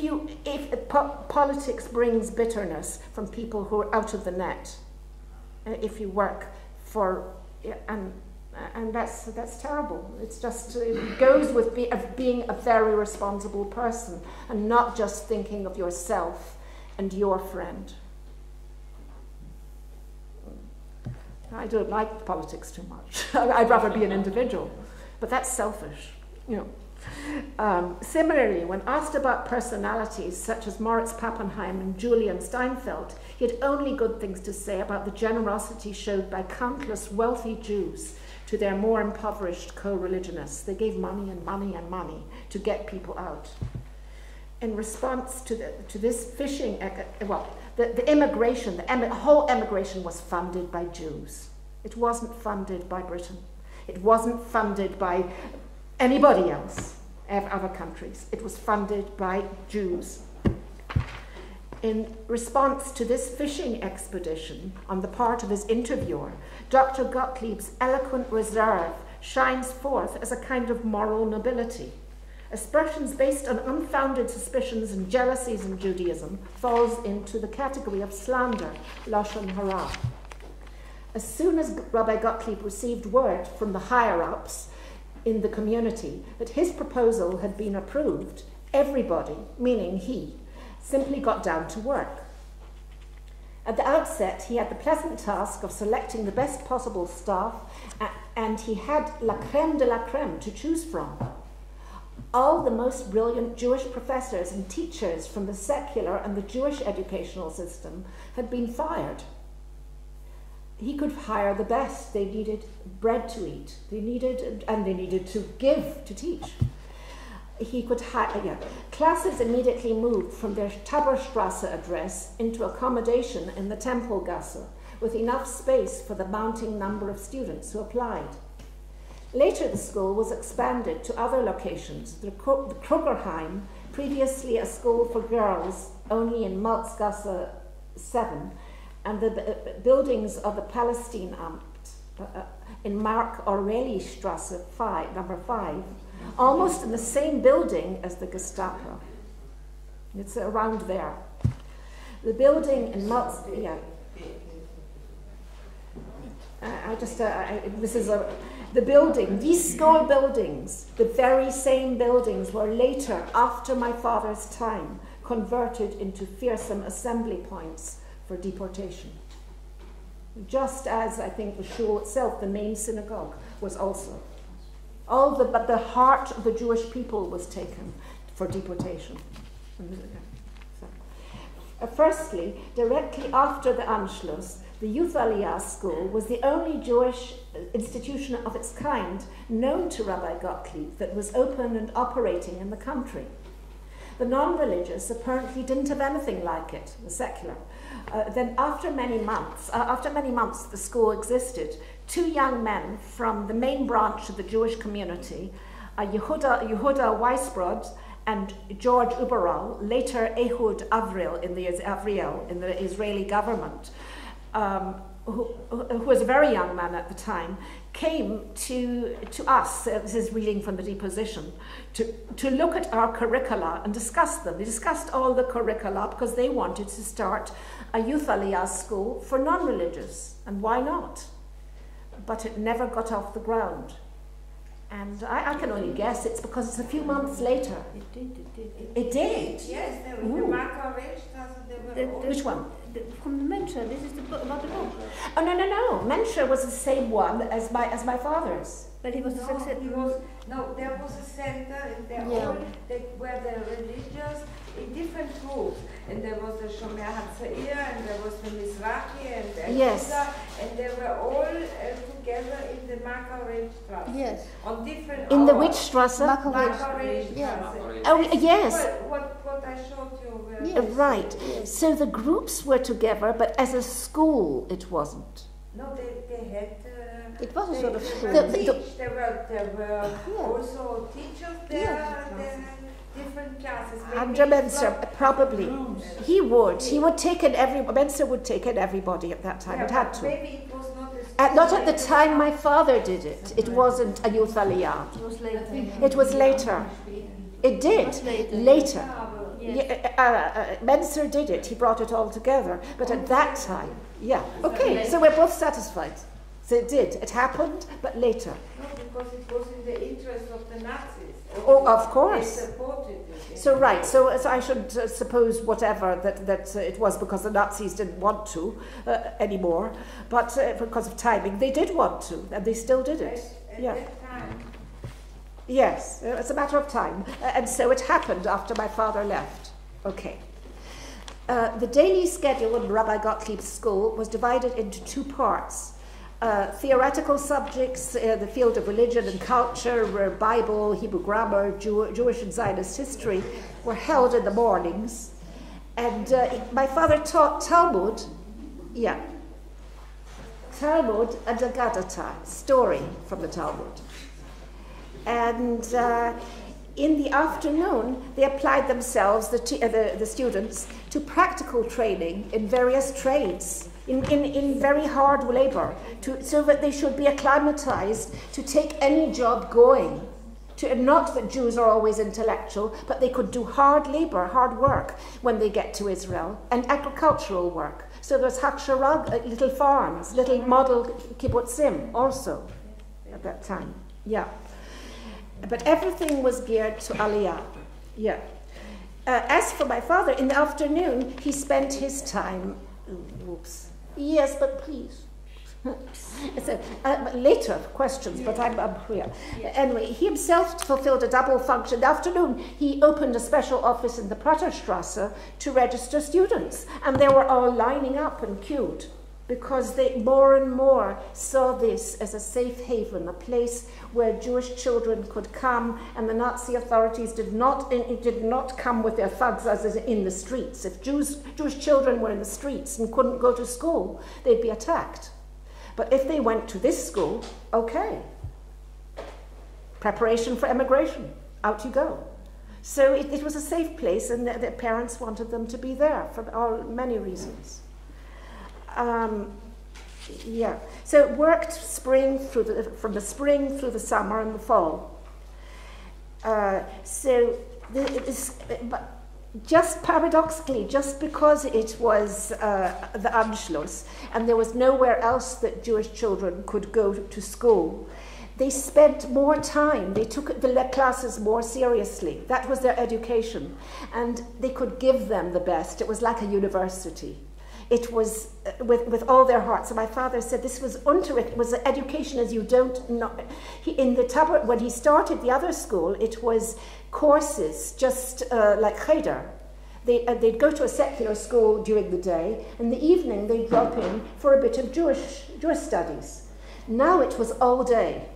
politics brings bitterness from people who are out of the net, if you work for, and that's terrible. It's just, it goes with being a very responsible person and not just thinking of yourself and your friend. I don't like politics too much. I'd rather be an individual, but that's selfish, you know. Similarly, when asked about personalities such as Moritz Pappenheim and Julian Steinfeld, he had only good things to say about the generosity showed by countless wealthy Jews to their more impoverished co-religionists. They gave money and money and money to get people out. In response to this fishing, the immigration, the whole emigration was funded by Jews. It wasn't funded by Britain. It wasn't funded by anybody else, other countries. It was funded by Jews. In response to this fishing expedition on the part of his interviewer, Dr. Gottlieb's eloquent reserve shines forth as a kind of moral nobility. Aspersions based on unfounded suspicions and jealousies in Judaism falls into the category of slander, lashon hara. As soon as Rabbi Gottlieb received word from the higher-ups in the community that his proposal had been approved, everybody, meaning he, simply got down to work. At the outset, he had the pleasant task of selecting the best possible staff, and he had la crème de la crème to choose from. All the most brilliant Jewish professors and teachers from the secular and the Jewish educational system had been fired. He could hire the best. They needed bread to eat. They needed to give, to teach. He could hire, Classes immediately moved from their Taberstrasse address into accommodation in the Tempelgasse, with enough space for the mounting number of students who applied. Later, the school was expanded to other locations. The Krugerheim, previously a school for girls only in Malzgasse 7, and the buildings of the Palästinamt in Mark-Aureli-Strasse 5, number 5, almost in the same building as the Gestapo. It's around there. The building in these school buildings, the very same buildings were later, after my father's time, converted into fearsome assembly points for deportation. Just as, I think, the shul itself, the main synagogue, was also. But the heart of the Jewish people was taken for deportation. Firstly, directly after the Anschluss, the Youth Aliyah School was the only Jewish institution of its kind known to Rabbi Gottlieb that was open and operating in the country. The non-religious apparently didn't have anything like it, the secular. Then after many months the school existed, two young men from the main branch of the Jewish community, Yehuda Weisbrod and George Uberal, later Ehud Avril in the Israeli government, who was a very young man at the time, came to us, this is reading from the deposition, to look at our curricula and discuss them. They discussed all the curricula because they wanted to start a youth aliyah school for non-religious, and why not? But it never got off the ground. And I can only guess it's because it's a few months later. It did. It did? Yes, there was the Marco. Which one? From the Mentor, this is the book, about the book. Oh, no. Mentor was the same one as my father's. But he was a success. There was a center, and they were the religious in different groups. And there was the Shomer HaTzair, and there was the Mizrahi, and the Yes. and they were all together in the Marco-Strasse. Yes. On different In the hours. which Strasse? Marco-Strasse. Oh, yes. What I showed you. Right. So the groups were together, but as a school it wasn't. No, they had. It was a sort of school. There were also teachers there. Yeah. They had different classes. Andra Menser, probably. He would take in Menser would take in everybody at that time. It had to. Maybe it was not Not at the time my father did it. It wasn't a youth aliyah. It was later. It was later. It did. Later. Menser did it. He brought it all together. But at that time, Okay, so we're both satisfied. So it did. It happened, but later. No, because it was in the interest of the Nazis. Oh, of course. They supported it. So right, so I should suppose whatever that it was because the Nazis didn't want to anymore, but because of timing, they did want to, and they still did it. At that time. Yes, it's a matter of time, and so it happened after my father left. Okay. The daily schedule in Rabbi Gottlieb's school was divided into two parts. Theoretical subjects, the field of religion and culture, Bible, Hebrew grammar, Jewish and Zionist history, were held in the mornings. And my father taught Talmud, Talmud and Agadata, story from the Talmud. And in the afternoon, they applied themselves, the students, to practical training in various trades, in very hard labor, so that they should be acclimatized to take any job going. Not that Jews are always intellectual, but they could do hard labor, hard work when they get to Israel, and agricultural work. So there's hakshara, little farms, little model kibbutzim also at that time. But everything was geared to Aliyah. As for my father, in the afternoon, he spent his time. Whoops. Yes, but please. So, later questions, but I'm here. Anyway, he himself fulfilled a double function. In the afternoon, he opened a special office in the Praterstrasse to register students, and they were all lining up and queued because they more and more saw this as a safe haven, a place where Jewish children could come, and the Nazi authorities did not come with their thugs as in the streets. If Jewish children were in the streets and couldn't go to school, they'd be attacked. But if they went to this school, okay. Preparation for emigration, out you go. So it was a safe place, and their parents wanted them to be there for many reasons. So it worked from the spring through the summer and the fall. Just paradoxically, just because it was the ANSCHLUSS and there was nowhere else that Jewish children could go to school, they spent more time. They took the classes more seriously. That was their education, and they could give them the best. It was like a university. It was with all their heart. So my father said this was unterricht. It was education as you don't know. When he started the other school, it was courses, just like cheder. They'd go to a secular school during the day, and in the evening they'd drop in for a bit of Jewish studies. Now it was all day,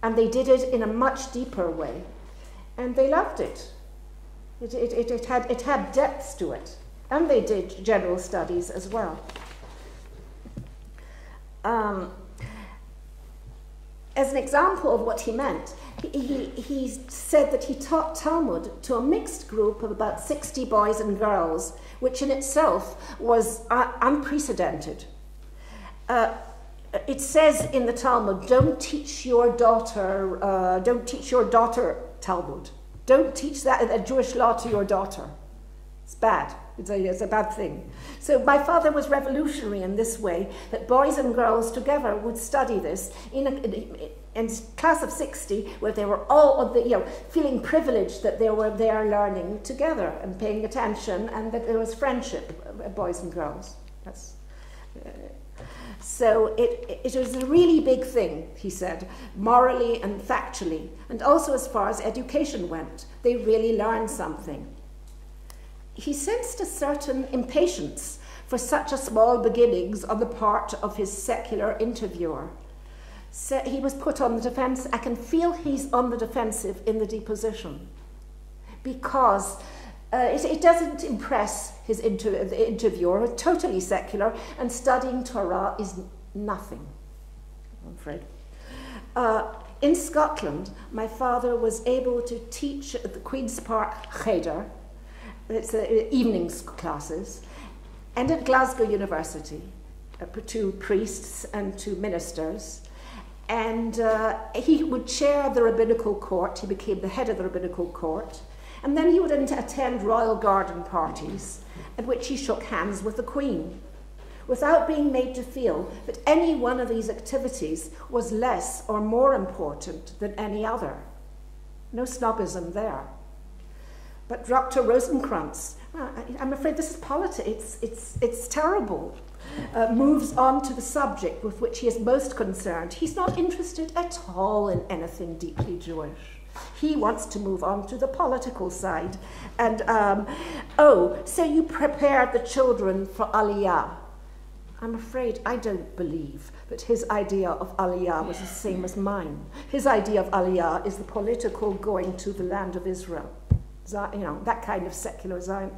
and they did it in a much deeper way, and they loved it. It had depths to it. And they did general studies as well. As an example of what he meant, he said that he taught Talmud to a mixed group of about 60 boys and girls, which in itself was unprecedented. it says in the Talmud, don't teach your daughter Talmud. Don't teach that a Jewish law to your daughter. It's bad. It's a bad thing. So my father was revolutionary in this way, that boys and girls together would study this in a class of 60, where they were all feeling privileged that they were there learning together and paying attention, and that there was friendship, boys and girls. So it was a really big thing, he said, morally and factually, and also as far as education went. They really learned something. He sensed a certain impatience for such a small beginnings on the part of his secular interviewer. So he was put on the defense. I can feel he's on the defensive in the deposition, because it doesn't impress the interviewer, totally secular, and studying Torah is nothing, I'm afraid. In Scotland, my father was able to teach at the Queen's Park Cheder, it's evenings classes, and at Glasgow University, to priests and to ministers. And he would chair the rabbinical court. He became the head of the rabbinical court. And then he would attend royal garden parties at which he shook hands with the Queen, without being made to feel that any one of these activities was less or more important than any other. No snobism there. But Dr. Rosenkranz, I'm afraid this is politics, it's terrible, moves on to the subject with which he is most concerned. He's not interested at all in anything deeply Jewish. He wants to move on to the political side. And, so you prepared the children for Aliyah. I'm afraid I don't believe that his idea of Aliyah was the same as mine. His idea of Aliyah is the political going to the land of Israel. That kind of secular Zion.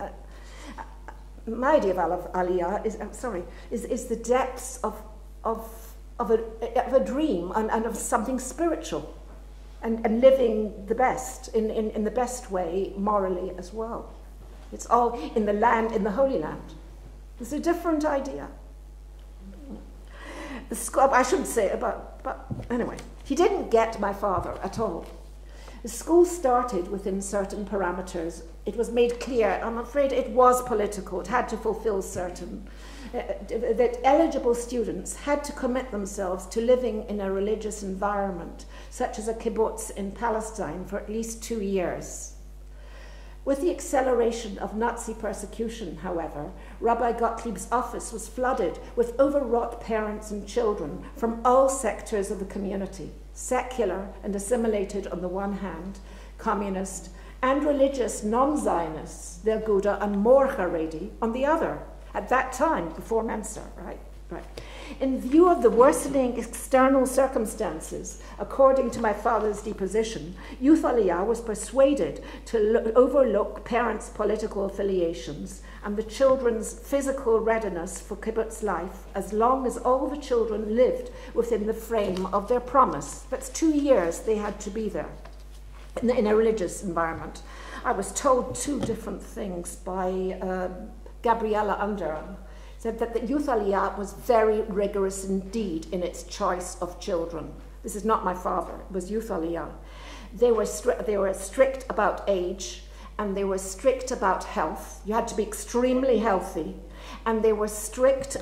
My idea of Aliyah is the depths of a dream and of something spiritual. And living the best, in the best way, morally as well. It's all in the land, in the Holy Land. It's a different idea. I shouldn't say it, but anyway. He didn't get my father at all. The school started within certain parameters. It was made clear, I'm afraid it was political, it had to fulfill certain, that eligible students had to commit themselves to living in a religious environment, such as a kibbutz in Palestine, for at least 2 years. With the acceleration of Nazi persecution, however, Rabbi Gottlieb's office was flooded with overwrought parents and children from all sectors of the community, secular and assimilated on the one hand, communist, and religious non-Zionists, the Aguda and more Haredi, on the other, at that time, before Mensa, right? In view of the worsening external circumstances, according to my father's deposition, Youth Aliyah was persuaded to overlook parents' political affiliations and the children's physical readiness for kibbutz life, as long as all the children lived within the frame of their promise. That's 2 years they had to be there in a religious environment. I was told 2 different things by Gabriella Underham. Said that the Youth Aliyah was very rigorous indeed in its choice of children. This is not my father, it was Youth Aliyah. They were strict about age, and they were strict about health. You had to be extremely healthy. And they were strict,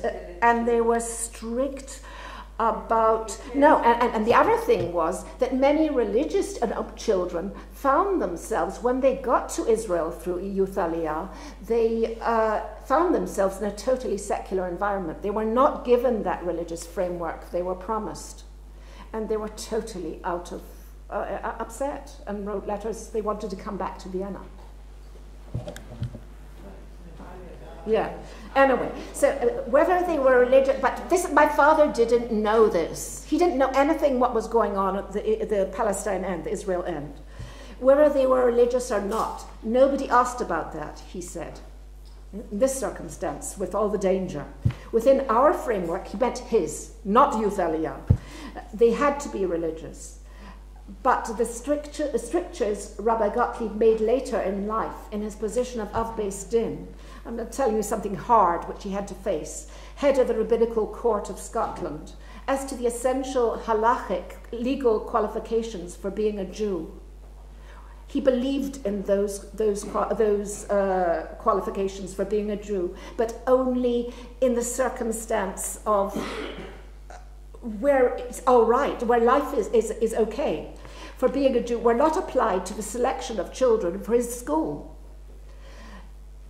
about, and the other thing was that many religious children found themselves, when they got to Israel through Youth Aliyah, they found themselves in a totally secular environment. They were not given that religious framework they were promised. And they were totally out of, upset, and wrote letters. They wanted to come back to Vienna. Yeah. Anyway, so whether they were religious, but my father didn't know this. He didn't know anything what was going on at the Palestine end, the Israel end. Whether they were religious or not, nobody asked about that, he said. In this circumstance, with all the danger. Within our framework, he meant his, not Youth Aliyah. They had to be religious. But the strictures Rabbi Gottlieb made later in life, in his position of Beis Din, I'm going to tell you something hard which he had to face, head of the Rabbinical Court of Scotland, as to the essential halachic legal qualifications for being a Jew. He believed in those qualifications for being a Jew, but only in the circumstance of where it's all right, where life is okay. For being a Jew were not applied to the selection of children for his school.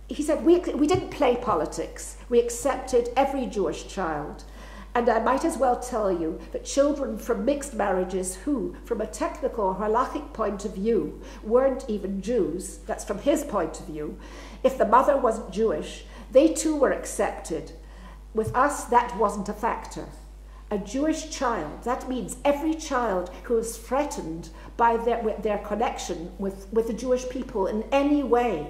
He said, we didn't play politics. We accepted every Jewish child. And I might as well tell you that children from mixed marriages who, from a technical halachic point of view, weren't even Jews, that's from his point of view, if the mother wasn't Jewish, they too were accepted. With us, that wasn't a factor. A Jewish child, that means every child who is threatened by their connection with the Jewish people in any way,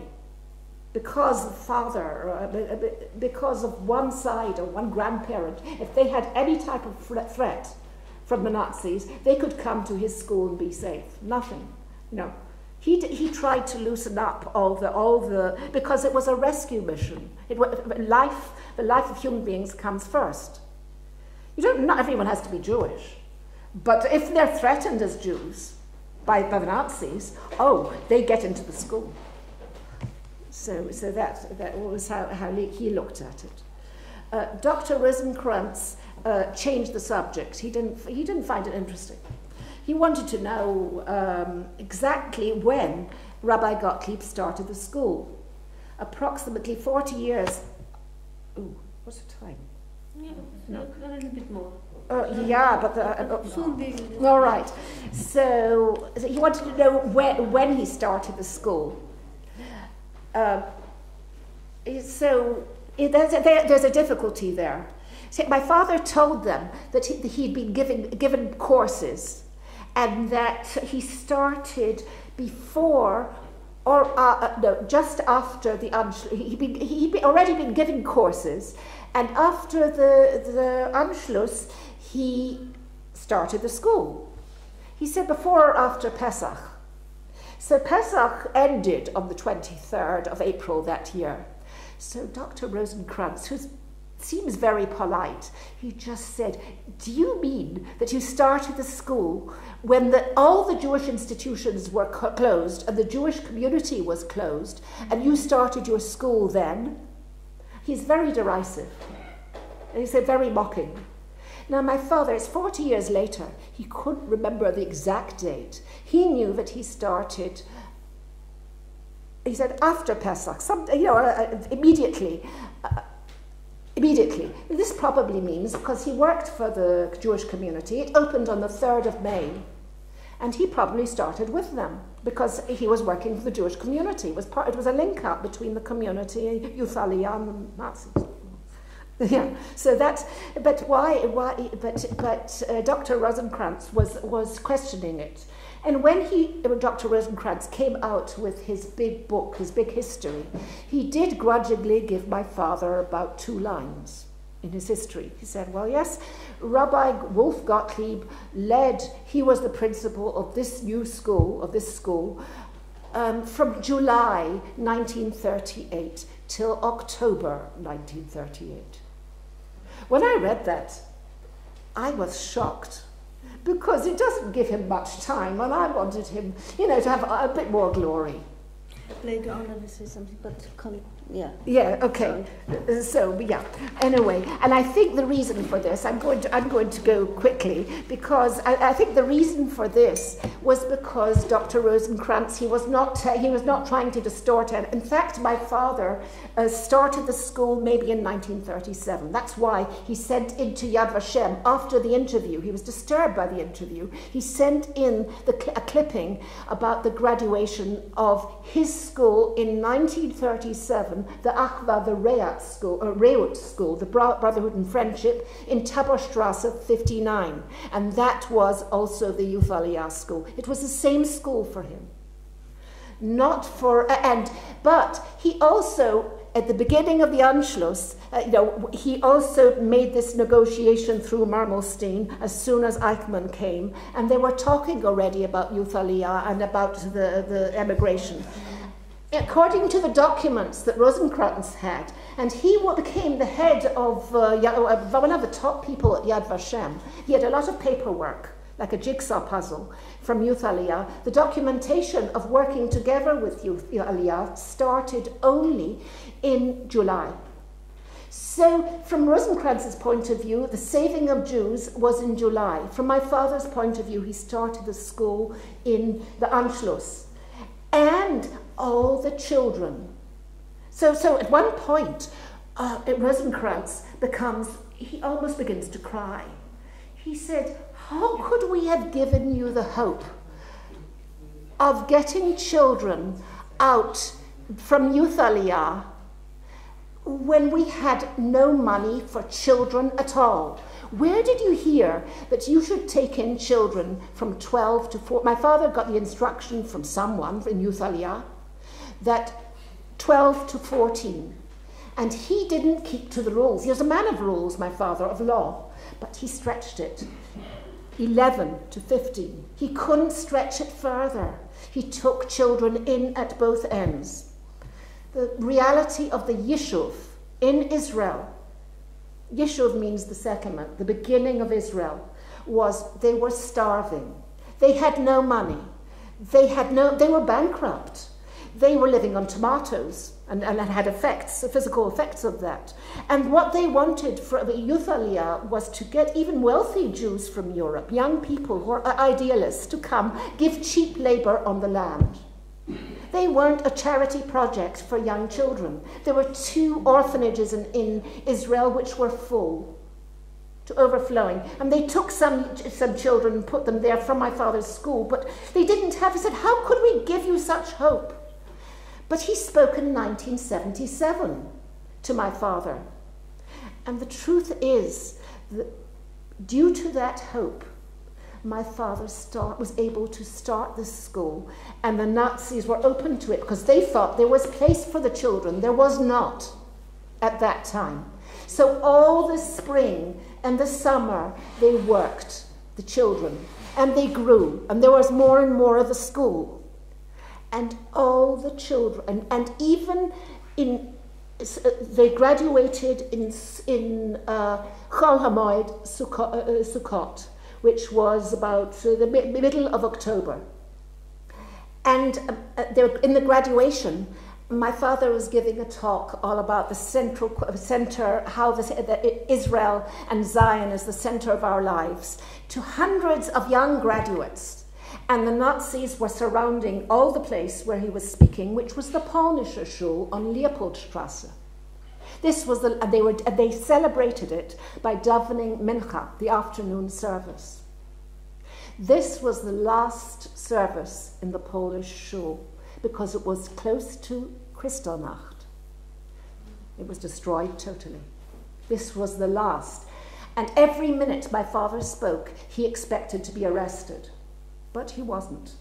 because the father, because of one side or one grandparent, if they had any type of threat from the Nazis, they could come to his school and be safe. Nothing. No. He tried to loosen up all the because it was a rescue mission. The life of human beings comes first. Not everyone has to be Jewish, but if they're threatened as Jews by the Nazis, they get into the school. So that was how he looked at it. Dr. Rosenkrantz changed the subject. He didn't find it interesting. He wanted to know exactly when Rabbi Gottlieb started the school. Approximately 40 years. Ooh, what's the time? Yeah, no. A little bit more. Yeah, but soon be. All right. So he wanted to know when he started the school. So there's a difficulty there. See, my father told them that he'd been given courses, and that he started before or just after the ANSCHLUSS. He'd already been given courses, and after the ANSCHLUSS, he started the school. He said before or after Pesach. So Pesach ended on the 23rd of April that year. So Dr. Rosenkrantz, who seems very polite, he just said, do you mean that you started the school when all the Jewish institutions were closed and the Jewish community was closed, and you started your school then? He's very derisive. And he said very mocking. Now my father, it's 40 years later, he couldn't remember the exact date. He knew that he started, he said after Pesach, immediately. Immediately. This probably means because he worked for the Jewish community, it opened on the 3rd of May, and he probably started with them because he was working for the Jewish community. It was a link up between the community, Youth Aliyah, and the Nazis. Yeah, so that's, but Dr. Rosenkrantz was questioning it. And when Dr. Rosenkrantz came out with his big book, his big history, he did grudgingly give my father about 2 lines in his history. He said, well, yes, Rabbi Wolf Gottlieb he was the principal of this school, from July 1938 till October 1938. When I read that, I was shocked, because it doesn't give him much time, and I wanted him, to have a bit more glory. Later on I will say something, but yeah. Yeah, okay. So, yeah. Anyway, and I think the reason for this, I'm going to go quickly, because I think the reason for this was because Dr. Rosenkrantz, he was not trying to distort it. In fact, my father started the school maybe in 1937. That's why he sent into Yad Vashem after the interview. He was disturbed by the interview. He sent in a clipping about the graduation of his school in 1937. The Achva, the Reut school, the Brotherhood and Friendship in Taborstrasse 59. And that was also the Youth Aliyah school. It was the same school for him. But he also at the beginning of the Anschluss, he also made this negotiation through Marmelstein as soon as Eichmann came, and they were talking already about Youth Aliyah and about the emigration. According to the documents that Rosenkranz had, and he became the head of one of the top people at Yad Vashem. He had a lot of paperwork, like a jigsaw puzzle, from Youth Aliyah. The documentation of working together with Youth Aliyah started only in July. So from Rosenkranz's point of view, the saving of Jews was in July. From my father's point of view, he started the school in the Anschluss. And all the children. So at one point, Rosenkranz he almost begins to cry. He said, how could we have given you the hope of getting children out from Youth Aliyah when we had no money for children at all? Where did you hear that you should take in children from 12 to 4? My father got the instruction from someone in Youth Aliyah that 12 to 14. And he didn't keep to the rules. He was a man of rules, my father, of law. But he stretched it. 11 to 15. He couldn't stretch it further. He took children in at both ends. The reality of the Yishuv in Israel, Yishuv means the settlement, the beginning of Israel, was they were starving. They had no money. They were bankrupt. They were living on tomatoes and had effects, physical effects of that. And what they wanted for the Youth Aliyah was to get even wealthy Jews from Europe, young people who are idealists, to come give cheap labor on the land. They weren't a charity project for young children. There were 2 orphanages in Israel which were full to overflowing. And they took some children and put them there from my father's school, but they didn't have, he said, how could we give you such hope? But he spoke in 1977 to my father. And the truth is that due to that hope, my father was able to start this school, and the Nazis were open to it because they thought there was place for the children. There was not at that time. So all the spring and the summer, they worked, the children, and they grew, and there was more and more of the school. And all the children, and even they graduated in Chol HaMoed Sukkot, which was about the middle of October. And in the graduation, my father was giving a talk all about the center, how Israel and Zion is the center of our lives, to hundreds of young graduates. And the Nazis were surrounding all the place where he was speaking, which was the Polnische Schule on Leopoldstrasse. This was they celebrated it by davening Mincha, the afternoon service. This was the last service in the Polish Schule because it was close to Kristallnacht. It was destroyed totally. This was the last. And every minute my father spoke, he expected to be arrested. But he wasn't.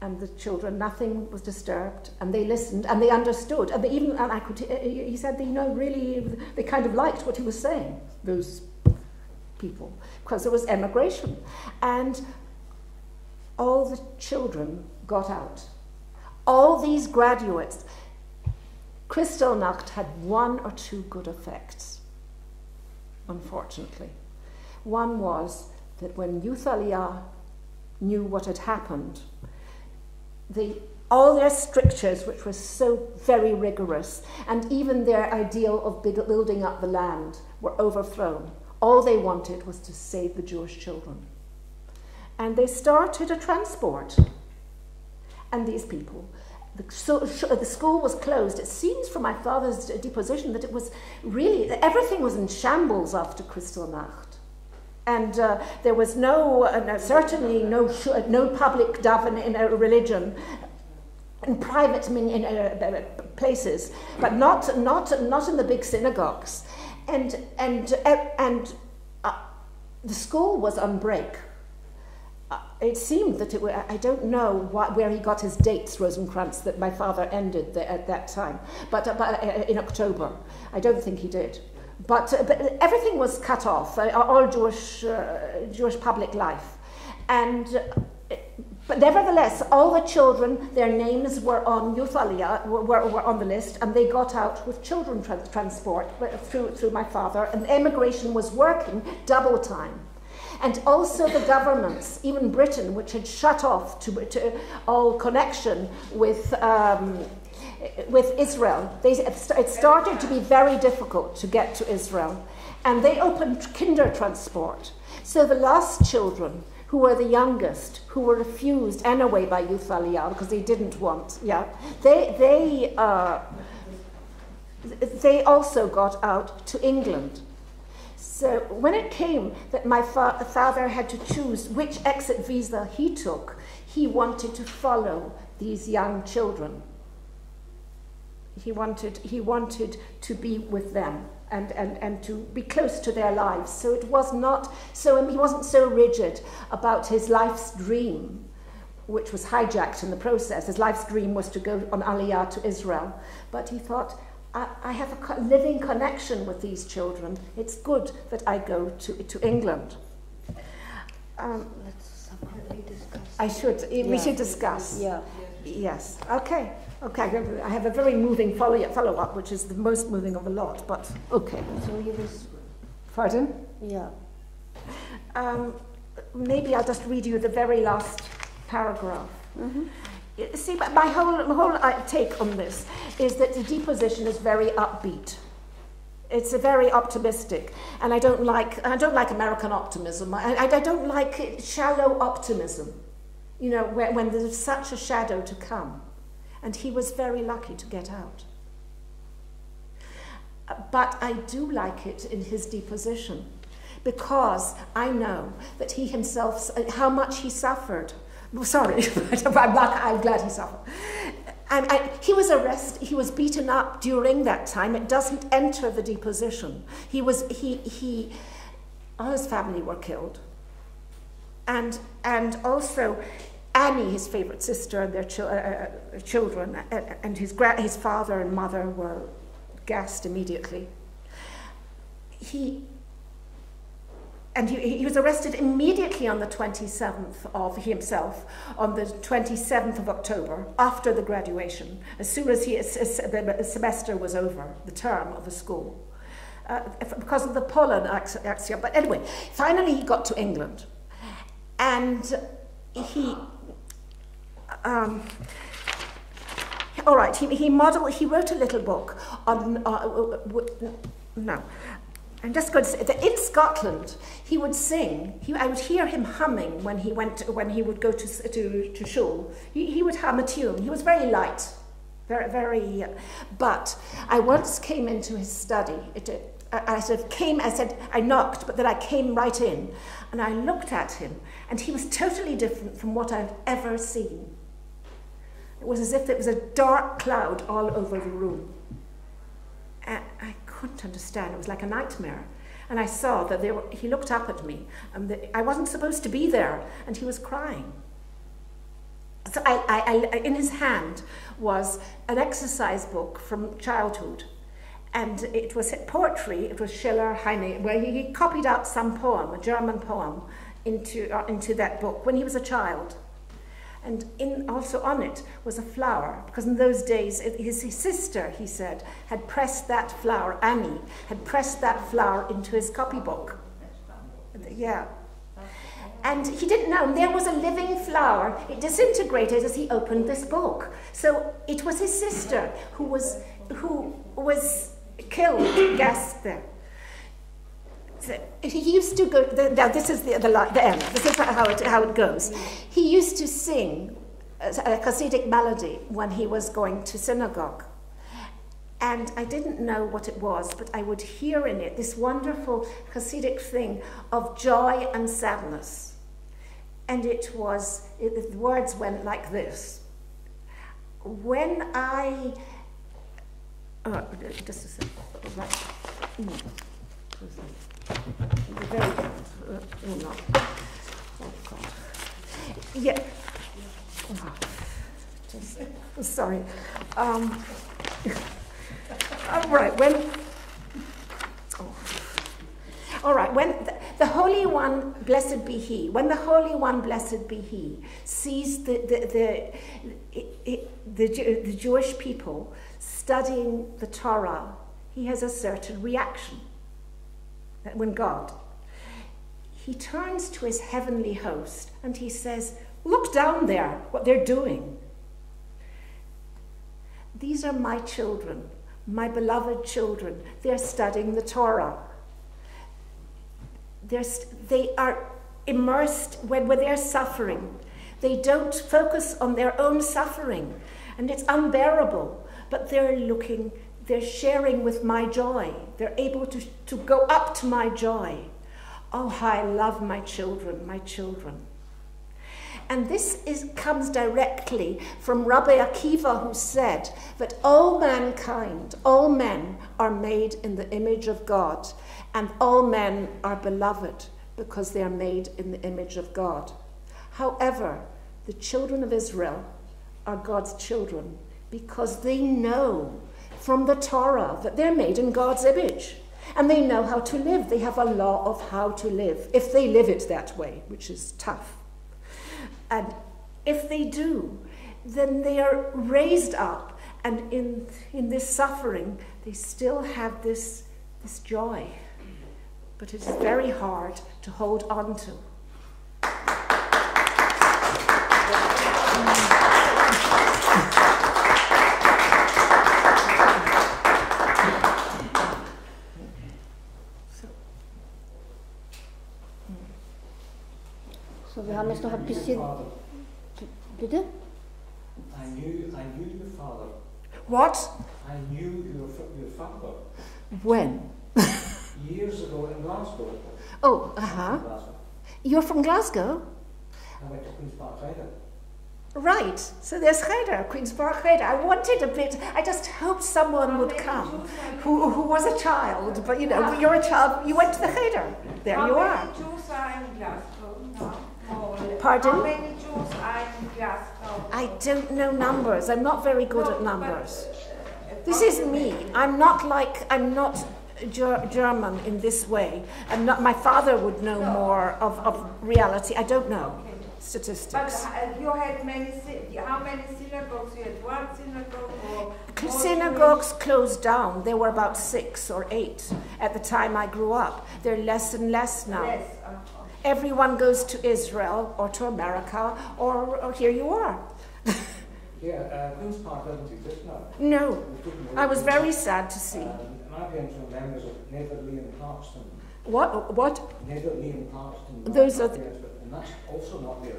And the children, nothing was disturbed, and they listened, and they understood. And he said, really, they kind of liked what he was saying, those people, because there was emigration. And all the children got out. All these graduates. Kristallnacht had 1 or 2 good effects, unfortunately. One was that when Youth Aliyah knew what had happened, all their strictures, which were so very rigorous, and even their ideal of building up the land, were overthrown. All they wanted was to save the Jewish children. And they started a transport. And these people, the school was closed. It seems from my father's deposition that it was really, everything was in shambles after Kristallnacht. And there was certainly no public daven in a religion, in private places, but not in the big synagogues. And the school was on break. it seemed that I don't know where he got his dates, Rosencrantz, that my father ended at that time, but in October. I don't think he did. But everything was cut off, all Jewish public life. But nevertheless, all the children, their names were on Youth Aliyah, were on the list, and they got out with children transport through my father, and emigration was working double time. And also the governments, even Britain, which had shut off to all connection with Israel, it started to be very difficult to get to Israel. And they opened kinder transport. So the last children, who were the youngest, who were refused anyway by Youth Aliyah because they didn't want, they also got out to England. So when it came that my father had to choose which exit visa he took, he wanted to follow these young children. He wanted to be with them and to be close to their lives. So it was not so, he wasn't so rigid about his life's dream, which was hijacked in the process. His life's dream was to go on Aliyah to Israel. But he thought, I have a living connection with these children. It's good that I go to England. Let's discuss. We should discuss. Yeah. Yes. Okay. I have a very moving follow-up, which is the most moving of the lot, but okay. So you was... Pardon? Yeah. Maybe I'll just read you the very last paragraph. Mm-hmm. See, my whole take on this is that the deposition is very upbeat. It's a very optimistic, and I don't like American optimism. I don't like shallow optimism, you know, when there's such a shadow to come. And he was very lucky to get out. But I do like it in his deposition, because I know that he himself, how much he suffered. Sorry, I'm glad he suffered. He was arrested, he was beaten up during that time. It doesn't enter the deposition. All his family were killed. And also Annie, his favourite sister, and their children, and his father and mother were gassed immediately. He was arrested immediately on the 27th of himself, on the 27th of October, after the graduation, as soon as the semester was over, the term of the school, because of the pollen axiom. But anyway, finally he got to England, and he wrote a little book on, I'm just going to say that in Scotland he would sing. I would hear him humming when he would go to shul. He would hum a tune. He was very light, very. But I once came into his study. I knocked, but then I came right in, and I looked at him, and he was totally different from what I've ever seen. It was as if there was a dark cloud all over the room. And I couldn't understand. It was like a nightmare. And I saw that he looked up at me, and I wasn't supposed to be there, and he was crying. So in his hand was an exercise book from childhood, and it was poetry. It was Schiller, Heine, where he copied out some poem, a German poem, into that book when he was a child. And also on it was a flower, because in those days his sister, he said, had pressed that flower, Annie, had pressed that flower into his copybook. Yeah. And he didn't know, there was a living flower. It disintegrated as he opened this book. So it was his sister who was killed, gassed there. So he used to go, now this is the end, this is how it goes. He used to sing a Hasidic melody when he was going to synagogue. And I didn't know what it was, but I would hear in it this wonderful Hasidic thing of joy and sadness. And the words went like this. When I, just a second, right. The very end. Oh God. Yeah. Sorry. All right. All right. When the Holy One, blessed be He. When the Holy One, blessed be He, sees the Jewish people studying the Torah, he has a certain reaction. When God, he turns to his heavenly host and he says, "Look down there, what they're doing. These are my children, my beloved children. They're studying the Torah. They are immersed when they're suffering. They don't focus on their own suffering, and it's unbearable, but they're sharing with my joy. They're able to go up to my joy. Oh, how I love my children, my children." And this comes directly from Rabbi Akiva, who said that all mankind, all men are made in the image of God, and all men are beloved because they are made in the image of God. However, the children of Israel are God's children because they know from the Torah that they're made in God's image, and they know how to live. They have a law of how to live, if they live it that way, which is tough. And if they do, then they are raised up, and in this suffering, they still have this joy. But it is very hard to hold on to. So, wir haben jetzt noch ein bisschen... Bitte? I knew your father. What? I knew your father. When? Years ago in Glasgow. Oh, uh-huh. You're from Glasgow? I went to Queen's Park Rider. Right, so there's Cheder, Queen's Park Cheder. I just hoped someone would come who was a child, but you know, you're a child, you went to the Cheder. There you are. How many Jews are in Glasgow now? Pardon? How many Jews are in Glasgow? I don't know numbers. I'm not very good at numbers. This is me. I'm not German in this way. My father would know more of reality. I don't know statistics. But you had how many synagogues? You had one synagogue or synagogues closed down. There were about 6 or 8 at the time I grew up. They're less and less now. Yes. Everyone goes to Israel or to America, or here you are. Yeah, Queen's Park doesn't exist now. No, I was very sad to see. My parents were members of Netherley and Parkston. What? Netherley and Parkston. Those are and that's also not there.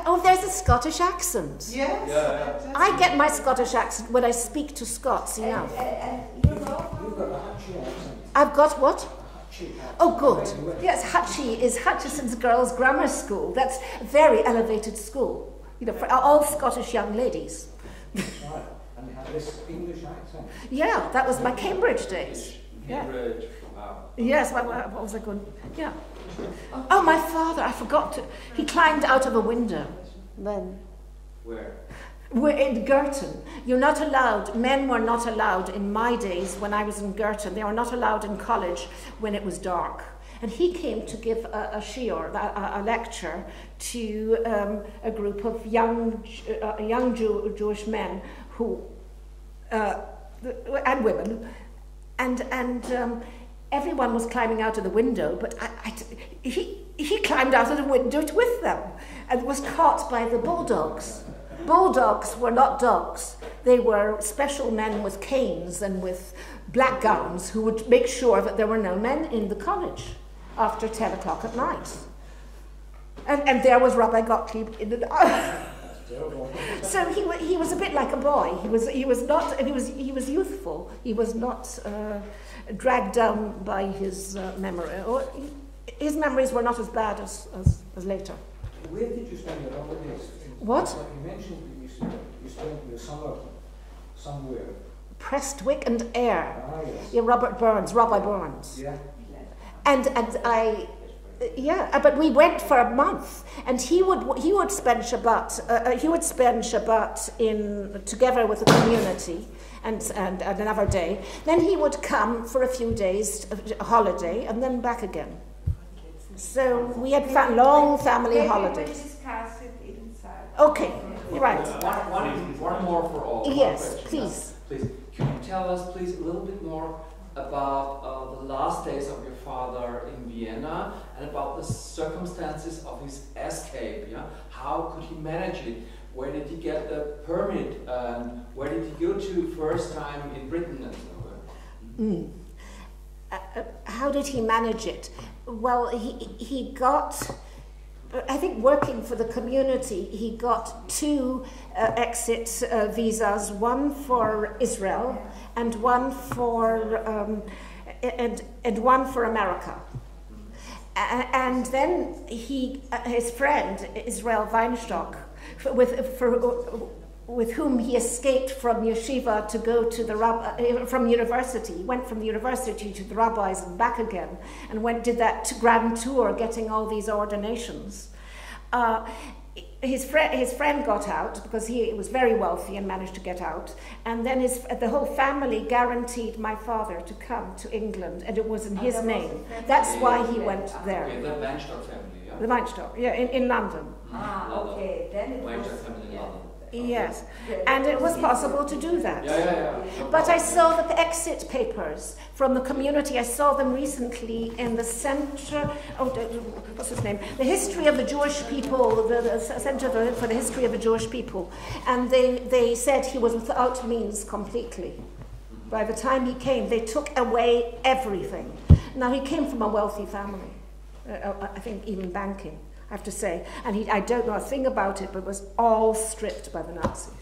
Oh, there's a Scottish accent. Yes. Yeah. I get my Scottish accent when I speak to Scots enough. You've got a Hutchie accent. I've got what? Hutchie. Oh, good. Yes, Hutchie is Hutchison's Girls' Grammar School. That's a very elevated school, you know, for all Scottish young ladies. Right. And they have this English accent. Yeah, that was my Cambridge days. Cambridge. Wow. Yes, what was I going? Yeah. Oh, my father, I forgot to. He climbed out of a window. When? Where? We're in Girton. You're not allowed, men were not allowed in my days when I was in Girton. They were not allowed in college when it was dark. And he came to give a shiur, a lecture, to a group of young Jewish men who, and women, and everyone was climbing out of the window, but he climbed out of the window with them and was caught by the bulldogs. Bulldogs were not dogs. They were special men with canes and with black gowns who would make sure that there were no men in the college after 10 o'clock at night. And there was Rabbi Gottlieb in the So he was a bit like a boy. He was youthful. He was not dragged down by his memory. His memories were not as bad as later. Where did you spend your holidays? What? You mentioned that you spent your summer somewhere. Prestwick and Ayr. Ah, yes. Yeah, Rabbi Burns. Yeah. And Yeah, but we went for a month, and he would spend Shabbat together with the community, and another day. Then he would come for a few days, a holiday, and then back again. So we had long family holidays. Discuss it inside. Okay, right. One more for all. Yes, please. Please, can you tell us, please, a little bit more about the last days of your father in Vienna and about the circumstances of his escape? Yeah, how could he manage it? Where did he get the permit? Where did he go to first time in Britain and so on? How did he manage it? Well, he got, I think working for the community, he got 2 exit visas, one for Israel and one for America. And then his friend, Israel Weinstock, with whom he escaped from yeshiva to go to the from university. He went from the university to the rabbis and back again, and did that grand tour, getting all these ordinations. His friend got out because he was very wealthy and managed to get out, and then the whole family guaranteed my father to come to England, and it was in his name. That's why he went there. Okay, the Weinstock family, yeah? The Weinstock, yeah, in London. Okay, then it was... Weinstock family in London. Yes, and it was possible to do that. Yeah. But I saw the exit papers from the community. I saw them recently in the Center, what's his name? The History of the Jewish People, the Center for the History of the Jewish People. And they said he was without means completely. By the time he came, they took away everything. Now, he came from a wealthy family, I think even banking, I have to say. And I don't know a thing about it, but it was all stripped by the Nazis.